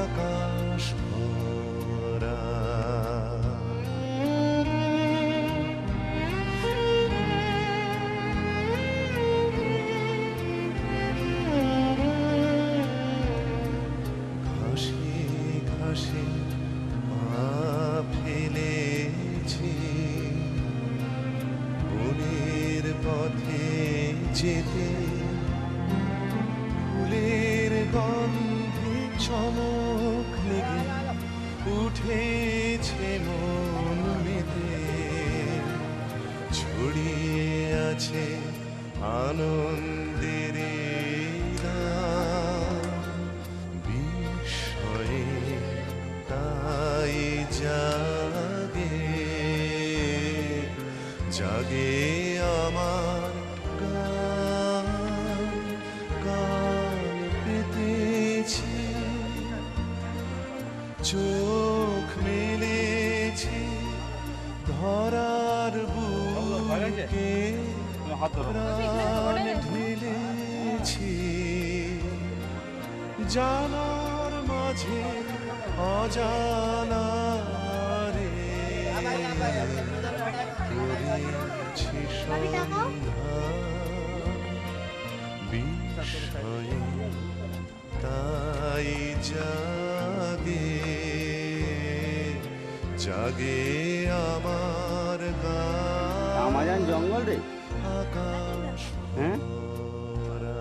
আকাশ ভরা ঘাসে ঘাসে পা ফেলেছি বনের পথে যেতে ফুলের গন্ধে চমক লেগে উঠেছে মন মেতে ছড়িয়ে আছে আনন্দের বিস্ময়ে তাই জাগে জাগে আমার গান গান পেতেছি চোখ মেলেছি ধরার বুকে প্রাণ ঢেলেছি জানার মাঝে অজানা রে করেছি সন্ধান বিস্ময়ে তাই জাগে জাগে আমার গান আমাজন জঙ্গল রে আকাশ হ্যাঁ ভরা।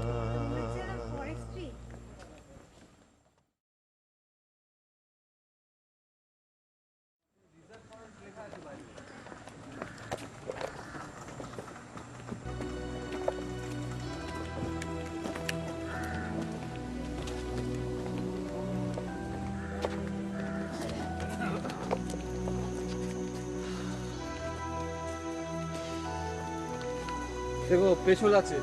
দেখো পেছল আছে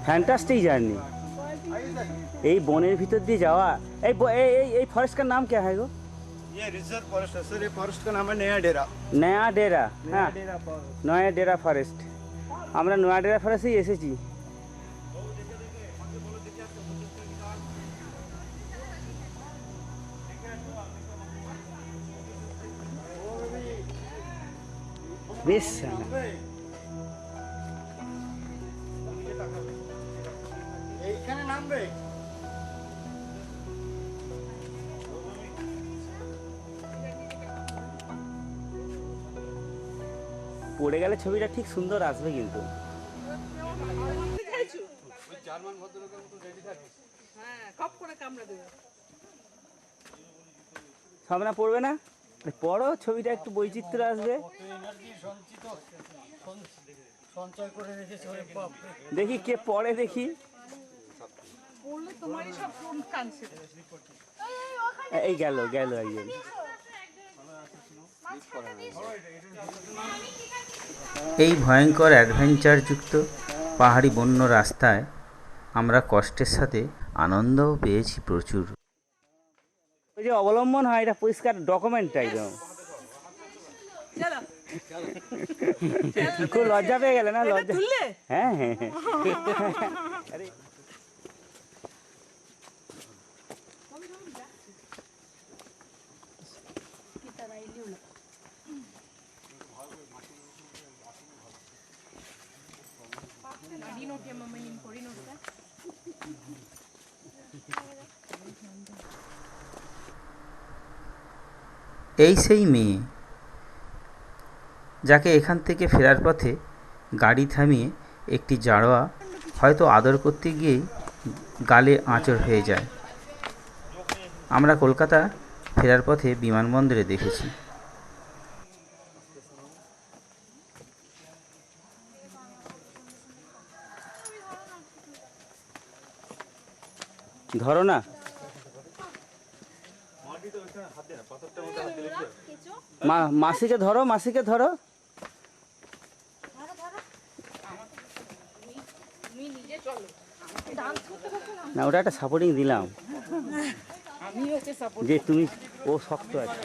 फैंटास्टिक जर्नी এই বনের ভিতর দিয়ে যাওয়া এই এই फॉरेस्ट का नाम क्या है गो ये रिजर्व फॉरेस्ट है सर। ये फॉरेस्ट का नाम है नया डेरा। नया डेरा হ্যাঁ নয়া ডেরা ফরেস্ট আমরা নয়া ডেরা ফরেস্টেই এসেছি বেশ এইখানে নামবে পড়ে গেলে ছবিটা ঠিক সুন্দর আসবে কিন্তু জার্মান ভদ্রলোকের মতো রেডি থাকিস হ্যাঁ কপ করে কামড়া দেবে সামনে পড়বে না পড়ো ছবিটা একটু বৈচিত্র্য আসবে সঞ্চয় করে রেখেছে ওরে বাপ রে। দেখি কে পড়ে দেখি পড়লে তোমারই সব ফোন কানছে এই গেল গেল একজন এই ভয়ঙ্কর অ্যাডভেঞ্চারযুক্ত পাহাড়ি বন্য রাস্তায় আমরা কষ্টের সাথে আনন্দও পেয়েছি প্রচুর ওই যে অবলম্বন হয় এটা পরিষ্কার ডকুমেন্ট একদম চলো খুব লজ্জা পেয়ে গেলে না লজ্জা তুললে হ্যাঁ হ্যাঁ আরে এই সেই মেয়ে যাকে এখান থেকে ফেরার পথে গাড়ি থামিয়ে একটি জারোয়া হয়তো আদর করতে গিয়েই গালে আঁচড় হয়ে যায়। আমরা কলকাতা ফেরার পথে বিমানবন্দরে দেখেছি। ধরো না, মাসিকে ধরো, মাসিকে ধরো। না, ওটা একটা সাপোর্টিং দিলাম যে তুমি, ও শক্ত আছে।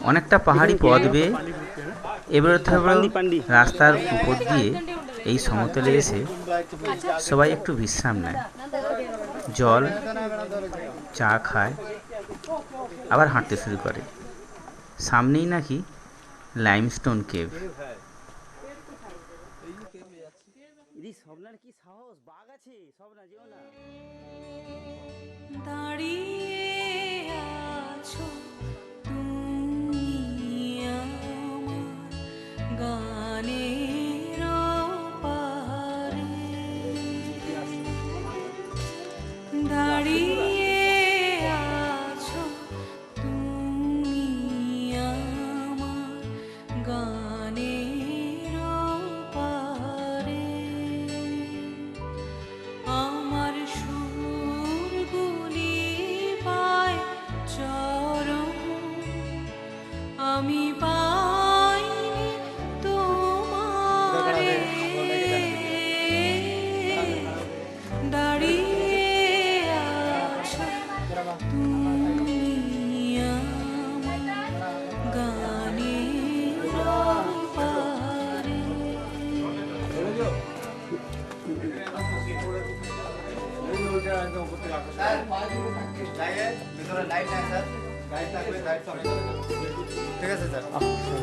অনেকটা পাহাড়ি পথ বেয়ে এবড়ো থেবড়ো রাস্তার উপর দিয়ে এই সমতলে এসে সবাই একটু বিশ্রাম নেয়, জল চা খায়, আবার হাঁটতে শুরু করে। সামনেই নাকি লাইমস্টোন কেভ। দাঁড়িয়ে আছো তুমি আমার গানের পারে, দাঁড়িয়ে আছো তুমি আমার গানের পারে, আমার সুরগুলি পায় চরণ, আমি পাইনি তোমারে, দাঁড়িয়ে আছো তুমি আমার গানের পারে। ठीक है सर,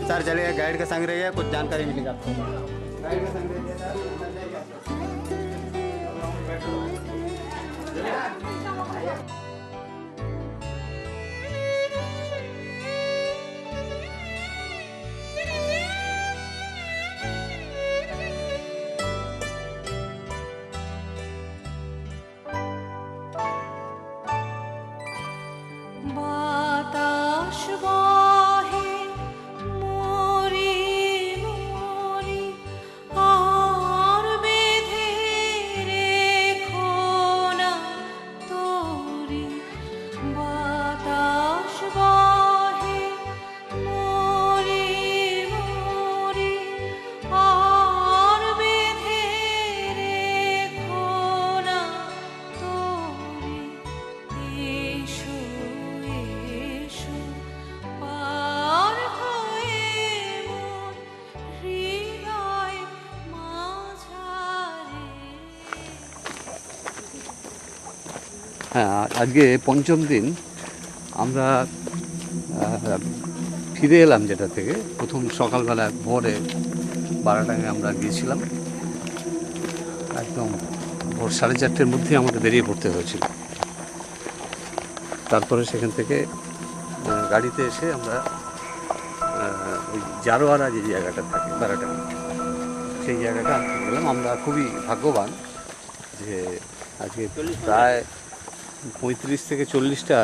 सर चलिए गाइड के संग रहिए, कुछ जानकारी मिलेगी आपको। गाइड के संग रहिए सर। বাতাস বহে মরি মরি, আর বেঁধে রেখো না তোরি, বাতাস বহে মরি মরি, আর বেঁধে রেখো না তোরি, এসো এসো পার হয়ে মন হৃদয় মাঝারে। হ্যাঁ, আজকে পঞ্চম দিন আমরা ফিরে এলাম যেটা থেকে। প্রথম সকালবেলা ভোরে বারাটাঙে আমরা গিয়েছিলাম, একদম ভোর 4:30-র মধ্যে আমাদের বেরিয়ে পড়তে হয়েছিল। তারপরে সেখান থেকে গাড়িতে এসে আমরা ওই জারোয়ারা যে জায়গাটা থাকে বারাটাঙে, সেই জায়গাটা আনতে গেলাম। আমরা খুবই ভাগ্যবান যে আজকে প্রায় 35 থেকে 40টা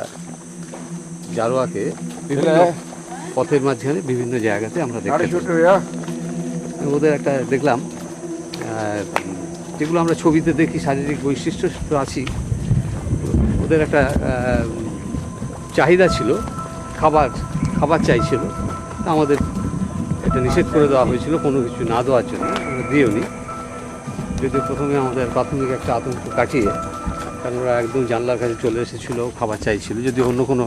জারোয়াকে বিভিন্ন পথের মাঝখানে বিভিন্ন জায়গাতে আমরা দেখতে পাই। ওদের একটা দেখলাম, যেগুলো আমরা ছবিতে দেখি শারীরিক বৈশিষ্ট্য তো আছি, ওদের একটা চাহিদা ছিল, খাবার চাইছিল। আমাদের এটা নিষেধ করে দেওয়া হয়েছিল কোনো কিছু না দেওয়ার জন্য, আমরা দিয়েও নি। যদি প্রথমে আমাদের প্রাথমিক একটা আতঙ্ক কাটিয়ে, কারণ ওরা একদম জানলার কাছে চলে এসেছিল, খাবার চাইছিল, যদি অন্য কোনো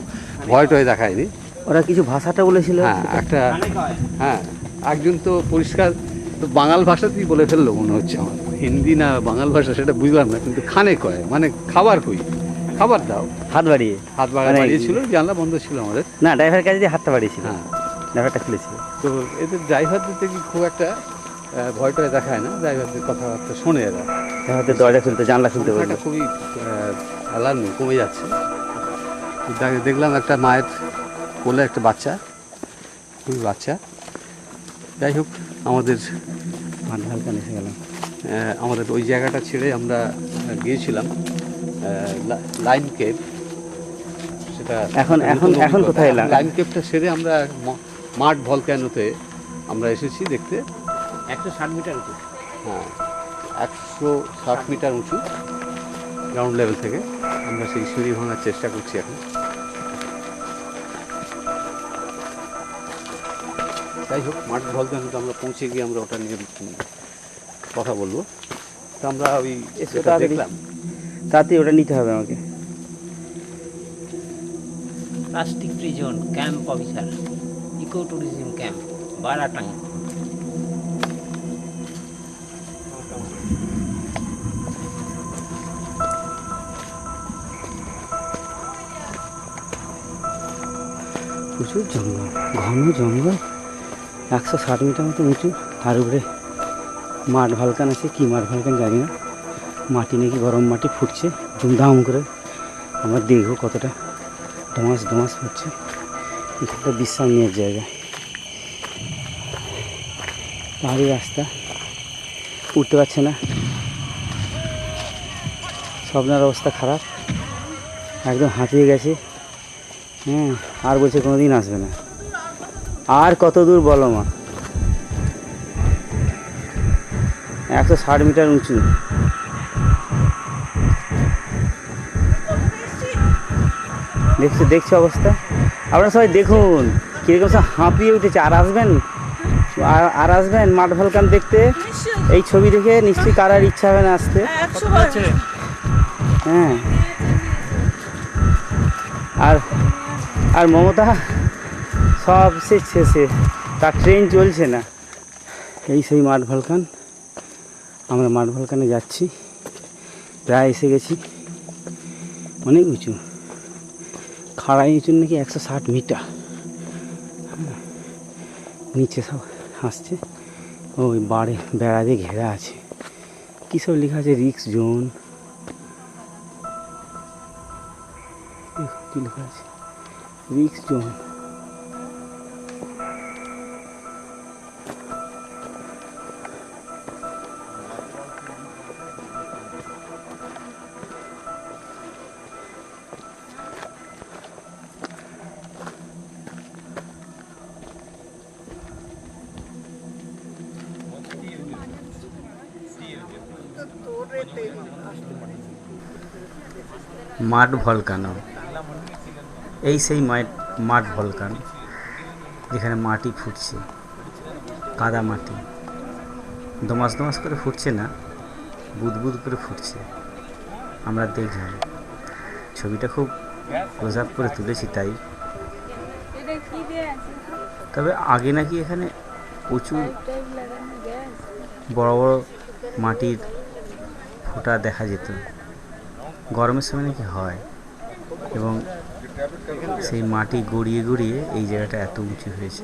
ভয় টয় দেখায়নি। ওরা কিছু ভাষাটা বলেছিল, হ্যাঁ একজন তো পরিষ্কার তো বাঙাল ভাষাতেই বলে ফেললো মনে হচ্ছে আমার, হিন্দি না বাঙাল ভাষা সেটা বুঝলাম না, কিন্তু খানে কয় মানে খাবার কই, খাবার দাও, হাত বাড়িয়ে বাড়িয়েছিল, জানলা বন্ধ ছিল আমাদের। না, ড্রাইভারের কাছে দিয়ে হাতটা বাড়িয়েছিল। হ্যাঁ, ব্যাপারটা খুলেছিল। তো এদের ড্রাইভারদের দেখি খুব একটা ভয়টা দেখায় না, ড্রাইভারদের কথাবার্তা শোনে এরা। আমাদের দরজা খুলতে, জানলা খুলতে বললো। সংখ্যাটা খুবই অ্যালার্মিং, কমে যাচ্ছে। দেখলাম একটা মায়ের কোলে একটা বাচ্চা, খুবই বাচ্চা। যাই হোক, আমাদের মাঠভালকান এসে গেলাম। আমাদের ওই জায়গাটা ছেড়ে আমরা গিয়েছিলাম লাইন কেভ। সেটা এখন কোথায় এলাম? লাইন কেভটা সেরে আমরা মাঠ ভলক্যানোতে আমরা এসেছি দেখতে। 160 মিটার উঁচু। হ্যাঁ, 160 মিটার উঁচু গ্রাউন্ড লেভেল থেকে। আমরা সেই সিঁড়ি ভাঙার চেষ্টা করছি এখন। যাই হোক, মাঠ ভলক্যানোতে আমরা পৌঁছে গিয়ে আমরা ওটা নিয়ে কথা বলবো। তো আমরা ওই সেটা দেখলাম। তাতে ওটা নিতে হবে আমাকে। Plastic free zone camp officer, eco tourism camp, Baratang. প্রচুর জঙ্গল, ঘন জঙ্গল, 160 মিটার মতো উঁচু। আর উপরে মাঠ ভালকান আছে, কি মাঠ ভালকান জানি না। মাটি নাকি গরম মাটি ফুটছে ধুমধাম করে। আমার দেখবো কতটা ধোঁয়াশ হচ্ছে। এখানটা বিশ্রাম নেওয়ার জায়গা, পাহাড়ি রাস্তা, উঠতে পারছে না। স্বপ্নের অবস্থা খারাপ, একদম হাঁপিয়ে গেছে। হ্যাঁ, আর বলছে কোনোদিন আসবে না। আর কত দূর বলো মা? 160 মিটার উঁচু। দেখছো অবস্থা? আপনারা সবাই দেখুন কীরকম সব হাঁপিয়ে উঠেছে। আর আসবেন মাঠ ভালকান দেখতে? এই ছবি দেখে নিশ্চয়ই কারার ইচ্ছা হবে না আসতে। হ্যাঁ, আর মমতা সব শেষে, তার ট্রেন চলছে না। এই সেই মাঠ ভালকান। আমরা মাঠ ভালকানে যাচ্ছি, প্রায় এসে গেছি। অনেক উঁচু, খাড়াই উঁচু নাকি 160 মিটার। নিচে সব হাসছে, ওই বেড়া দিয়ে ঘেরা আছে। কী সব লেখা আছে, রিস্ক জোন, কী লেখা আছে, রিস্ক জোন। মাঠ ভলকানো, এই সেই মাঠ ভলকান যেখানে মাটি ফুটছে, কাদা মাটি। দমাস করে ফুটছে না, বুদবুদ করে ফুটছে। আমরা দেখলাম, ছবিটা খুব ক্লোজ আপ করে তুলেছি তাই। তবে আগে নাকি এখানে প্রচুর বড় বড় মাটির ফোঁটা দেখা যেত, গরমের সময় নাকি হয়। এবং সেই মাটি গড়িয়ে গড়িয়ে এই জায়গাটা এত উঁচু হয়েছে।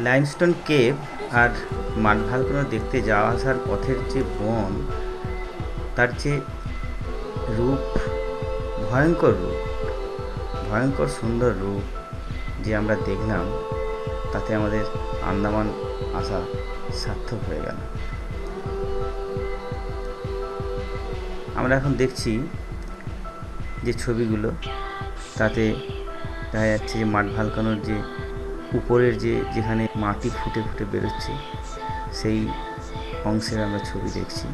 লাইমস্টোন কেভ আর মাঠ ভালকানো দেখতে যাওয়া আসার পথের যে বন, তার যে রূপ, ভয়ঙ্কর সুন্দর রূপ যে আমরা দেখলাম, তাতে আমাদের আন্দামান আসা সার্থক হয়ে গেল। আমরা এখন দেখছি যে ছবিগুলো, তাতে দেখা যাচ্ছে যে মাঠ ভালকানোর যে উপরের যেখানে মাটি ফুটে ফুটে বেরোচ্ছে, সেই অংশের আমরা ছবি দেখছি।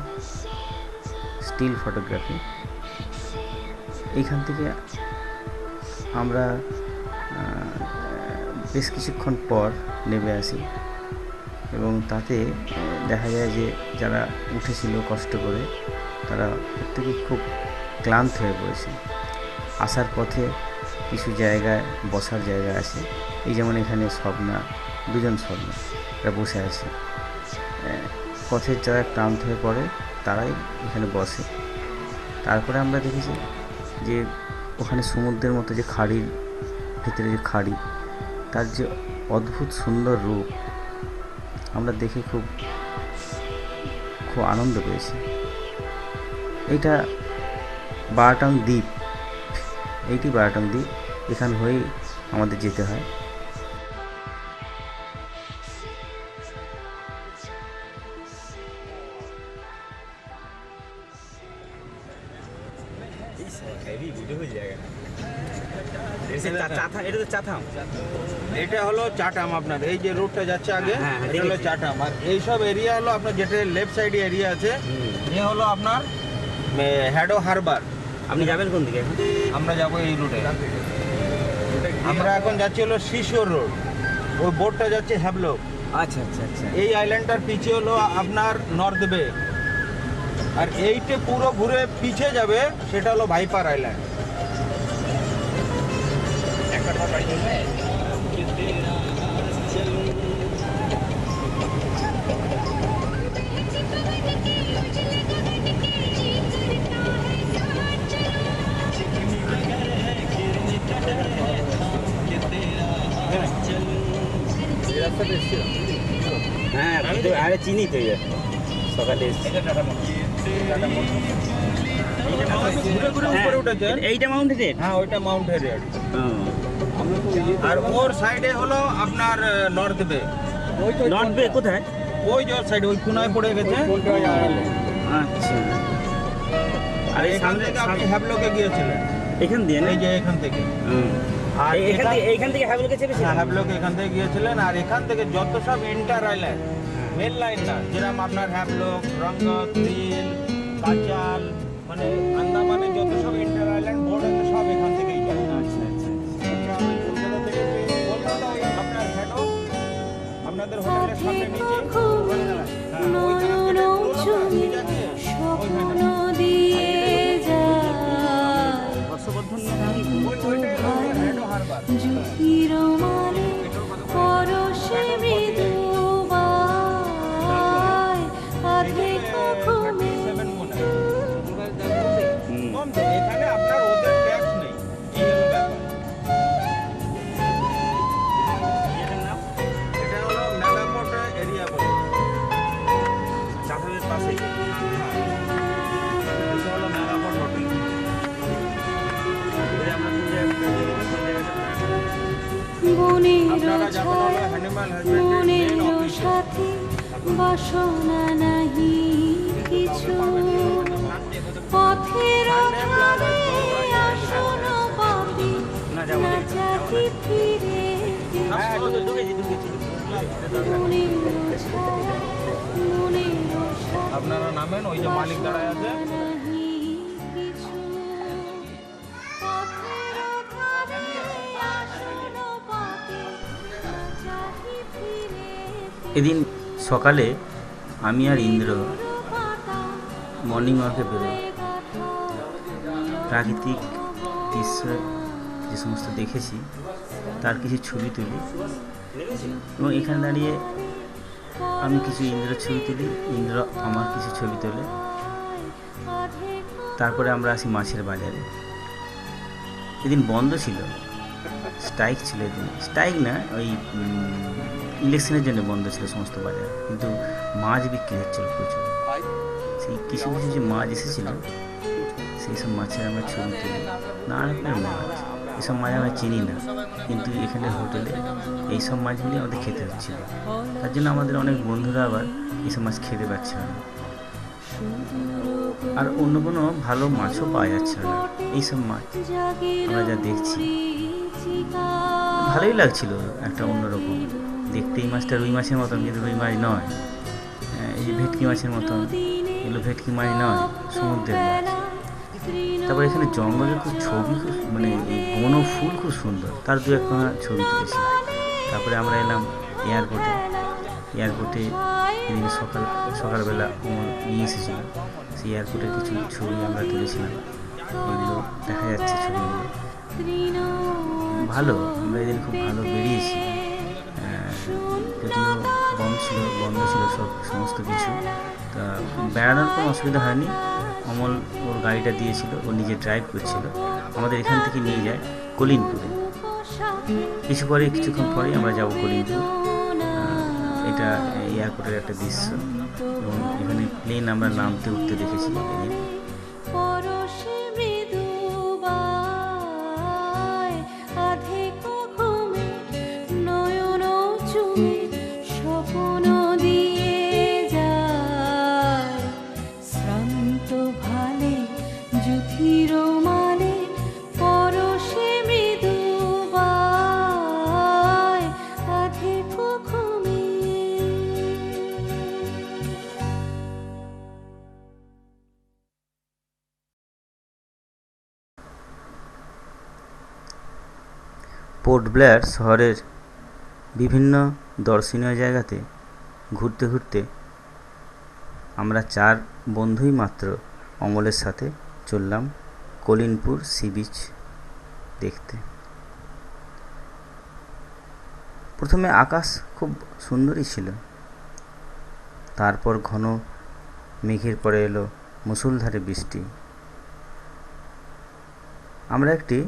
Still photography. এইখান থেকে আমরা বেশ কিছুক্ষণ পর নেমে আসি এবং তাতে দেখা যায় যে যারা উঠেছিল কষ্ট করে তারা প্রত্যেকে খুব ক্লান্ত হয়ে পড়েছে। আসার পথে কিছু জায়গায় বসার জায়গা আছে, এই যেমন এখানে স্বপ্না, দুজন স্বপ্না এরা বসে আছে। পথের যারা ক্লান্ত হয়ে পড়ে তারাই এখানে বসে। তারপরে আমরা দেখেছি যে ওখানে সমুদ্রের মতো যে খাড়ির ভিতরে যে খাড়ি, তার যে অদ্ভুত সুন্দর রূপ আমরা দেখে খুব আনন্দ পেয়েছি। এইটা বারাটাং দ্বীপ, এইটি বারাটাং দ্বীপ, এখান হয়েই আমাদের যেতে হয়। এটা হলো চাটাম, আপনার এই যে রোডটা যাচ্ছে আগে এটা হলো চাটাম। আর এইসব এরিয়া হলো আপনার যেটা লেফট সাইডে এরিয়া আছে এ হলো আপনার হ্যাডো হারবার। আপনি যাবেন কোন দিকে? আমরা যাবো এই রুটে। আমরা এখন যাচ্ছি হলো শিশোর রোড, ওই বোটটা যাচ্ছে হ্যাবলক। আচ্ছা আচ্ছা আচ্ছা। এই আইল্যান্ডটার পিছে হলো আপনার নর্থ বে, আর এইটা পুরো ঘুরে পিছে যাবে সেটা হলো ভাইপার আইল্যান্ড। হ্যাঁ আরে চিনি তো, সকালে ঘুরে ঘুরে উপরে উঠেছে। এইটা মাউন্ট রেড? হ্যাঁ ওইটা মাউন্ট রেড। আর ওর সাইডে হলো আপনার নর্থ বে। নর্থ বে কোথায়? ওই যে সাইড ওই কোনায় পড়ে গেছে। আচ্ছা। আর এখান থেকে আপনি হ্যাবলকে গিয়েছিলেন এখান দিয়ে? এই যে এখান থেকে। আর এইখান থেকে হ্যাবলকে চেপেছিলেন? হ্যাবলকে এখান থেকে গিয়েছিলেন। আর এখান থেকে যত সব ইন্টার আইল্যান্ড, মেন লাইন না, যেরকম আপনার হ্যাবলক, রঙ্গত, রিল, কাচাল, মানে আন্দামানে যত সব ইন্টার আইল্যান্ড বোর্ড আছে সব এখান থেকেই যায়। আচ্ছা আচ্ছা। কলকাতা থেকে কলকাতা ওই আপনার হ্যাডো আপনাদের হোটেলের সামনে নিচে। এখানে আপনার ওদের ট্যাক্স নেই, এই হলো ব্যাপার। এটা হলো মেলাকোট এরিয়া বলে, চাঁদের পাশেই। এটা হলো মেলাকোট হোটেল। আপনারা যাবেন হলো অ্যানিমাল হাজবেন্ডারি অফিসে। বাসনা নাহি কিছু, পথের ধারে আসন পাবি না জাতি ফিরে। আপনারা নামেন, ওই যে মালিক দাঁড়ায় আছে। এদিন সকালে আমি আর ইন্দ্র মর্নিং ওয়াকে বেরোই। প্রাকৃতিক দৃশ্য যে সমস্ত দেখেছি তার কিছু ছবি তুলি এবং এখানে দাঁড়িয়ে আমি কিছু ইন্দ্রের ছবি তুলি, ইন্দ্র আমার কিছু ছবি তোলে। তারপরে আমরা আসি মাছের বাজারে। এদিন বন্ধ ছিল, স্ট্রাইক ছিল এদিন। স্ট্রাইক না, ওই ইলেকশনের জন্য বন্ধ ছিল সমস্ত বাজার, কিন্তু মাছ বিক্রি হচ্ছিল প্রচুর। সেই কিছু কিছু যে মাছ এসেছিল সেই সব মাছের আমরা ছবি তুলি। নানা রকমের মাছ, এসব মাছ আমরা চিনি না, কিন্তু এখানে হোটেলে এইসব মাছগুলি আমাদের খেতে হচ্ছিল। তার জন্য আমাদের অনেক বন্ধুরা আবার এইসব মাছ খেতে পারছিল না, আর অন্য কোনো ভালো মাছও পাওয়া যাচ্ছিল না। এইসব মাছ আমরা যা দেখছি ভালোই লাগছিল, একটা অন্যরকম দেখতে। এই মাছটা রুই মাছের মতন, কিন্তু রুই মাছ নয়। এই যে ভেটকি মাছের মতন, এগুলো ভেটকি মাছ নয়, সমুদ্রের মাছ। তারপর এখানে জঙ্গলের খুব ছবি মানে এই বন ও ফুল খুব সুন্দর, তার দু একটা ছবি তুলেছি। তারপরে আমরা এলাম এয়ারপোর্টে এদিন সকালবেলা নিয়ে এসেছিল, সেই এয়ারপোর্টের কিছু ছবি আমরা তুলেছিলাম, এগুলো দেখা যাচ্ছে ছবিগুলো ভালো। আমরা এদিন খুব ভালো বেরিয়েছি, যদিও বন্ধ ছিল সমস্ত কিছু, তা বেড়ানোর কোনো অসুবিধা হয়নি। অমল ওর গাড়িটা দিয়েছিল, ও নিজে ড্রাইভ করছিল, আমাদের এখান থেকে নিয়ে যায় কলিনপুরে। কিছুক্ষণ পরেই আমরা যাব কলিনপুর। এটা এয়ারপোর্টের একটা দৃশ্য, এবং এখানে প্লেন আমরা নামতে উঠতে দেখেছি এদিন। পোর্ট ব্লেয়ার শহরের বিভিন্ন দর্শনীয় জায়গাতে ঘুরতে ঘুরতে আমরা 4 বন্ধুই মাত্র অমলের সাথে চললাম কলিনপুর সি বিচ দেখতে। প্রথমে আকাশ খুব সুন্দরই ছিল, তারপর ঘন মেঘের পরে এলো মুষলধারে বৃষ্টি। আমরা একটি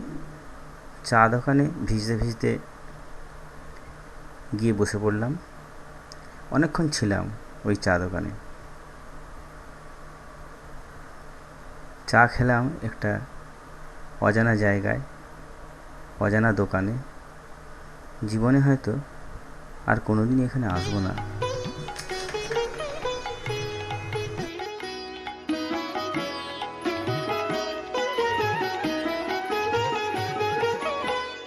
চা দোকানে ভিজতে ভিজতে গিয়ে বসে পড়লাম। অনেকক্ষণ ছিলাম ওই চা দোকানে, চা খেলাম একটা অজানা জায়গায়, অজানা দোকানে। জীবনে হয়তো আর কোনোদিন এখানে আসবো না।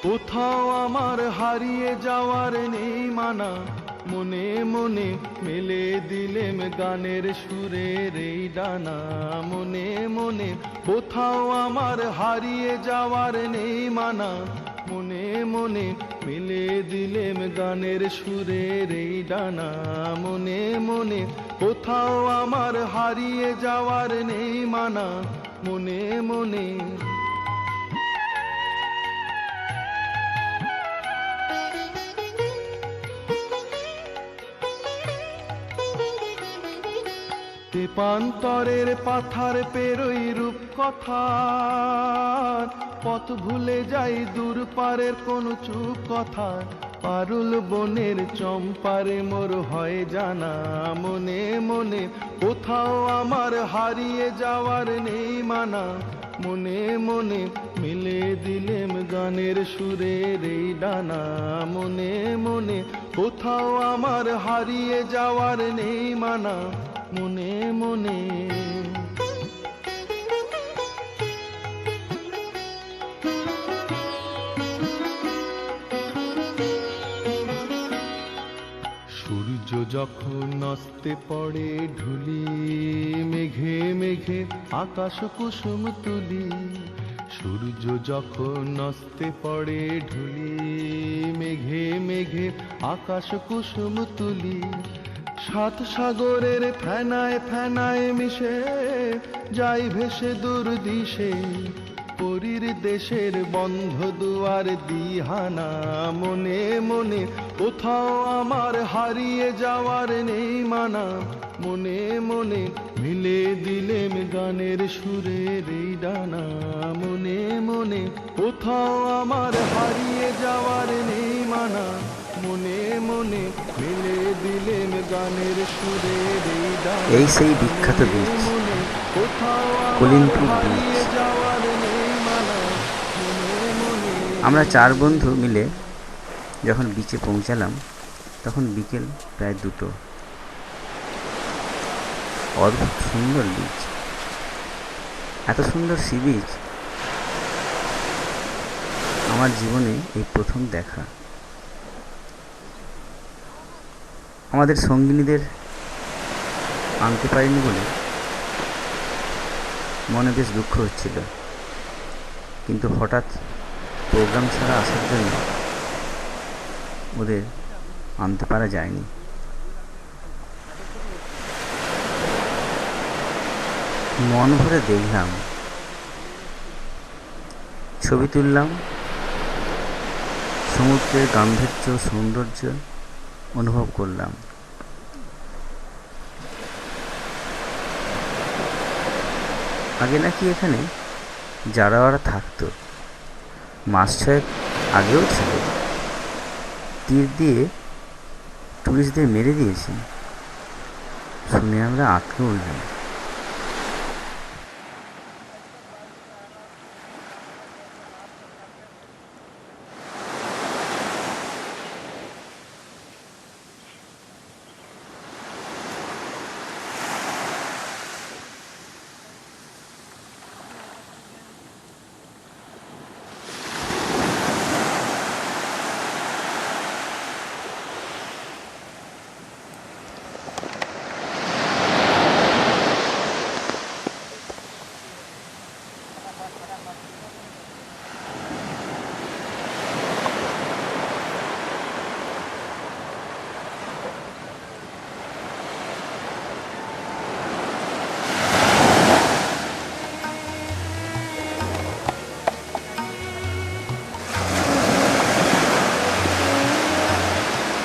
কোথাও আমার হারিয়ে যাওয়ার নেই মানা, মনে মনে মেলে দিলেম গানের সুরের এই ডানা। মনে মনে কোথাও আমার হারিয়ে যাওয়ার নেই মানা, মনে মনে মেলে দিলেম গানের সুরের এই ডানা। মনে মনে কোথাও আমার হারিয়ে যাওয়ার নেই মানা, মনে মনে। তেপান্তরের পাথার পেরোই রূপ কথার, পথ ভুলে যাই দূর পারের কোন চুপ কথা। পারুল বনের চম্পারে মোর হয় জানা, মনে মনে কোথাও আমার হারিয়ে যাওয়ার নেই মানা। মনে মনে মিলে দিলেম গানের সুরের এই ডানা। মনে মনে কোথাও আমার হারিয়ে যাওয়ার নেই মানা, মনে মনে। সূর্য যখন অস্তে পড়ে ঢুলি, মেঘে মেঘে আকাশ কুসুম তুলি। সূর্য যখন অস্তে পড়ে ঢুলি, মেঘে মেঘে আকাশ কুসুম তুলি। 7 সাগরের ফেনায় ফেনায় মিশে যাই ভেসে দূর দিশে, পরীর দেশের বন্ধ দুয়ার দিহানা। মনে মনে কোথাও আমার হারিয়ে যাওয়ার নেই মানা। মনে মনে মিলে দিলেম গানের সুরের এই ডানা। মনে মনে কোথাও আমার হারিয়ে যাওয়ার নেই মানা। মনে মনে মিলে দিলেম গানের সুরের এই ডানা। এই সেই বিখ্যাত বীচ কলিনপুর বীচ। আমরা 4 বন্ধু মিলে যখন বিচে পৌঁছালাম তখন বিকেল প্রায় 2টো। অদ্ভুত সুন্দর বিচ, এত সুন্দর সি বিচ আমার জীবনে এই প্রথম দেখা। আমাদের সঙ্গিনীদের আনতে পারিনি বলে মনে বেশ দুঃখ হচ্ছিল, কিন্তু হঠাৎ প্রোগ্রাম ছাড়া আসার জন্য ওদের আনতে পারা যায়নি। মন ভরে দেখলাম, ছবি তুললাম, সমুদ্রের গাম্ভীর্য সৌন্দর্য অনুভব করলাম। আগে নাকি এখানে জারাওয়ারা থাকতো, মাস 6 আগেও ছিল। তীর দিয়ে টুরিস্টদের মেরে দিয়েছে শুনে আমরা আটকে উঠলাম।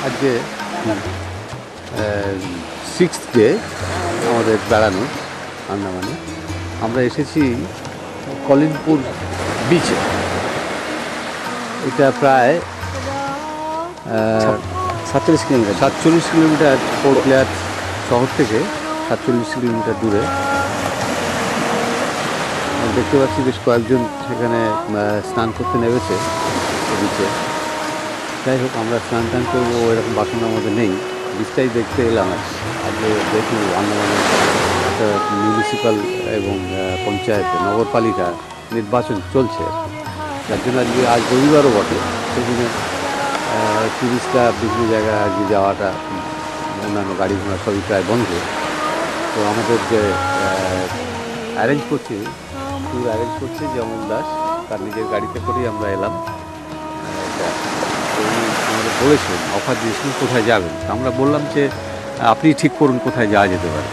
আজকে 6th ডে আমাদের বেড়ানো আন্দামানে। আমরা এসেছি কলিমপুর বিচে। এটা প্রায় 47 কিলোমিটার পোর্ট ব্লেয়ার শহর থেকে 47 কিলোমিটার দূরে। দেখতে পাচ্ছি বেশ কয়েকজন সেখানে স্নান করতে নেমেছে বিচে। যাই হোক, আমরা স্নান টান করবো এরকম বাসনা আমাদের নেই, বিচটাই দেখতে এলাম। আজকে যেহেতু আন্দামানের একটা মিউনিসিপ্যাল এবং পঞ্চায়েত নগরপালিকা নির্বাচন চলছে, যার জন্য আজ রবিবারও বটে, সেই জন্য টুরিস্টরা বিভিন্ন জায়গায় আজকে যাওয়াটা, অন্যান্য গাড়ি ঘোড়া সবই প্রায় বন্ধ। তো আমাদের যে অ্যারেঞ্জ করছে, ট্যুর অ্যারেঞ্জ করছে যে অমল দাস, তার নিজের গাড়িতে করেই আমরা এলাম। আমাদের বলেছেন, অফার দিয়েছিলেন কোথায় যাবেন, আমরা বললাম যে আপনি ঠিক করুন কোথায় যাওয়া যেতে পারে।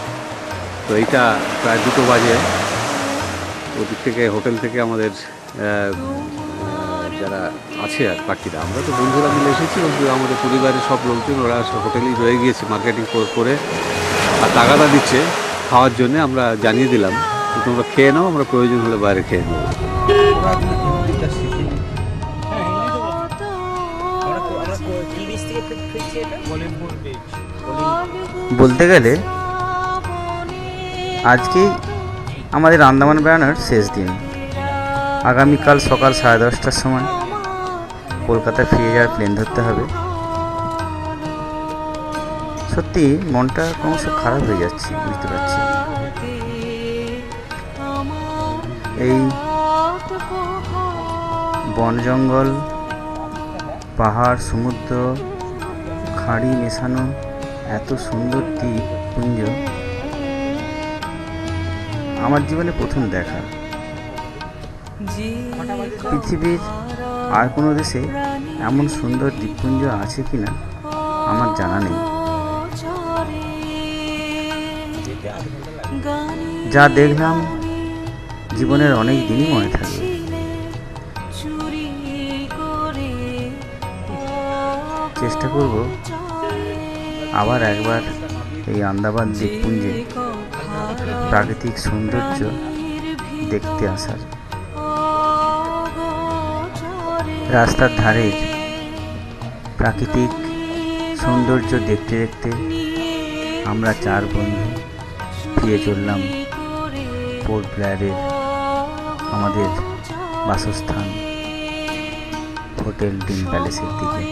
তো এইটা প্রায় 2টো বাজে ওদিক থেকে হোটেল থেকে আমাদের যারা আছে আর বাকিরা, আমরা তো বন্ধুরা মিলে এসেছি, আমাদের পরিবারের সব লোকজন ওরা হোটেলেই রয়ে গিয়েছে মার্কেটিং করে, আর তাগাদা দিচ্ছে খাওয়ার জন্য। আমরা জানিয়ে দিলাম তোমরা খেয়ে নাও, আমরা প্রয়োজন হলে বাইরে খেয়ে নেব। বলতে গেলে আজকেই আমাদের আন্দামান বেড়ানোর শেষ দিন। আগামীকাল সকাল 10:30টার সময় কলকাতা ফিরে যাওয়ার প্লেন ধরতে হবে। সত্যি মনটা ক্রমশ খারাপ হয়ে যাচ্ছে, বুঝতে পারছি। এই বন জঙ্গল, পাহাড়, সমুদ্র, খাঁড়ি মেশানো এত সুন্দর দ্বীপপুঞ্জ আমার জীবনে প্রথম দেখা। পৃথিবীর আর কোনো দেশে এমন সুন্দর দ্বীপপুঞ্জ আছে কিনা আমার জানা নেই। যা দেখলাম জীবনের অনেক দিনই মনে থাকবে। চেষ্টা করব আবার একবার এই আন্দামান দ্বীপপুঞ্জে প্রাকৃতিক সৌন্দর্য দেখতে আসার। রাস্তার ধারে প্রাকৃতিক সৌন্দর্য দেখতে দেখতে আমরা 4 বন্ধু ফিরে চললাম পোর্ট ব্লেয়ারের আমাদের বাসস্থান হোটেল ডিন প্যালেসের দিকে।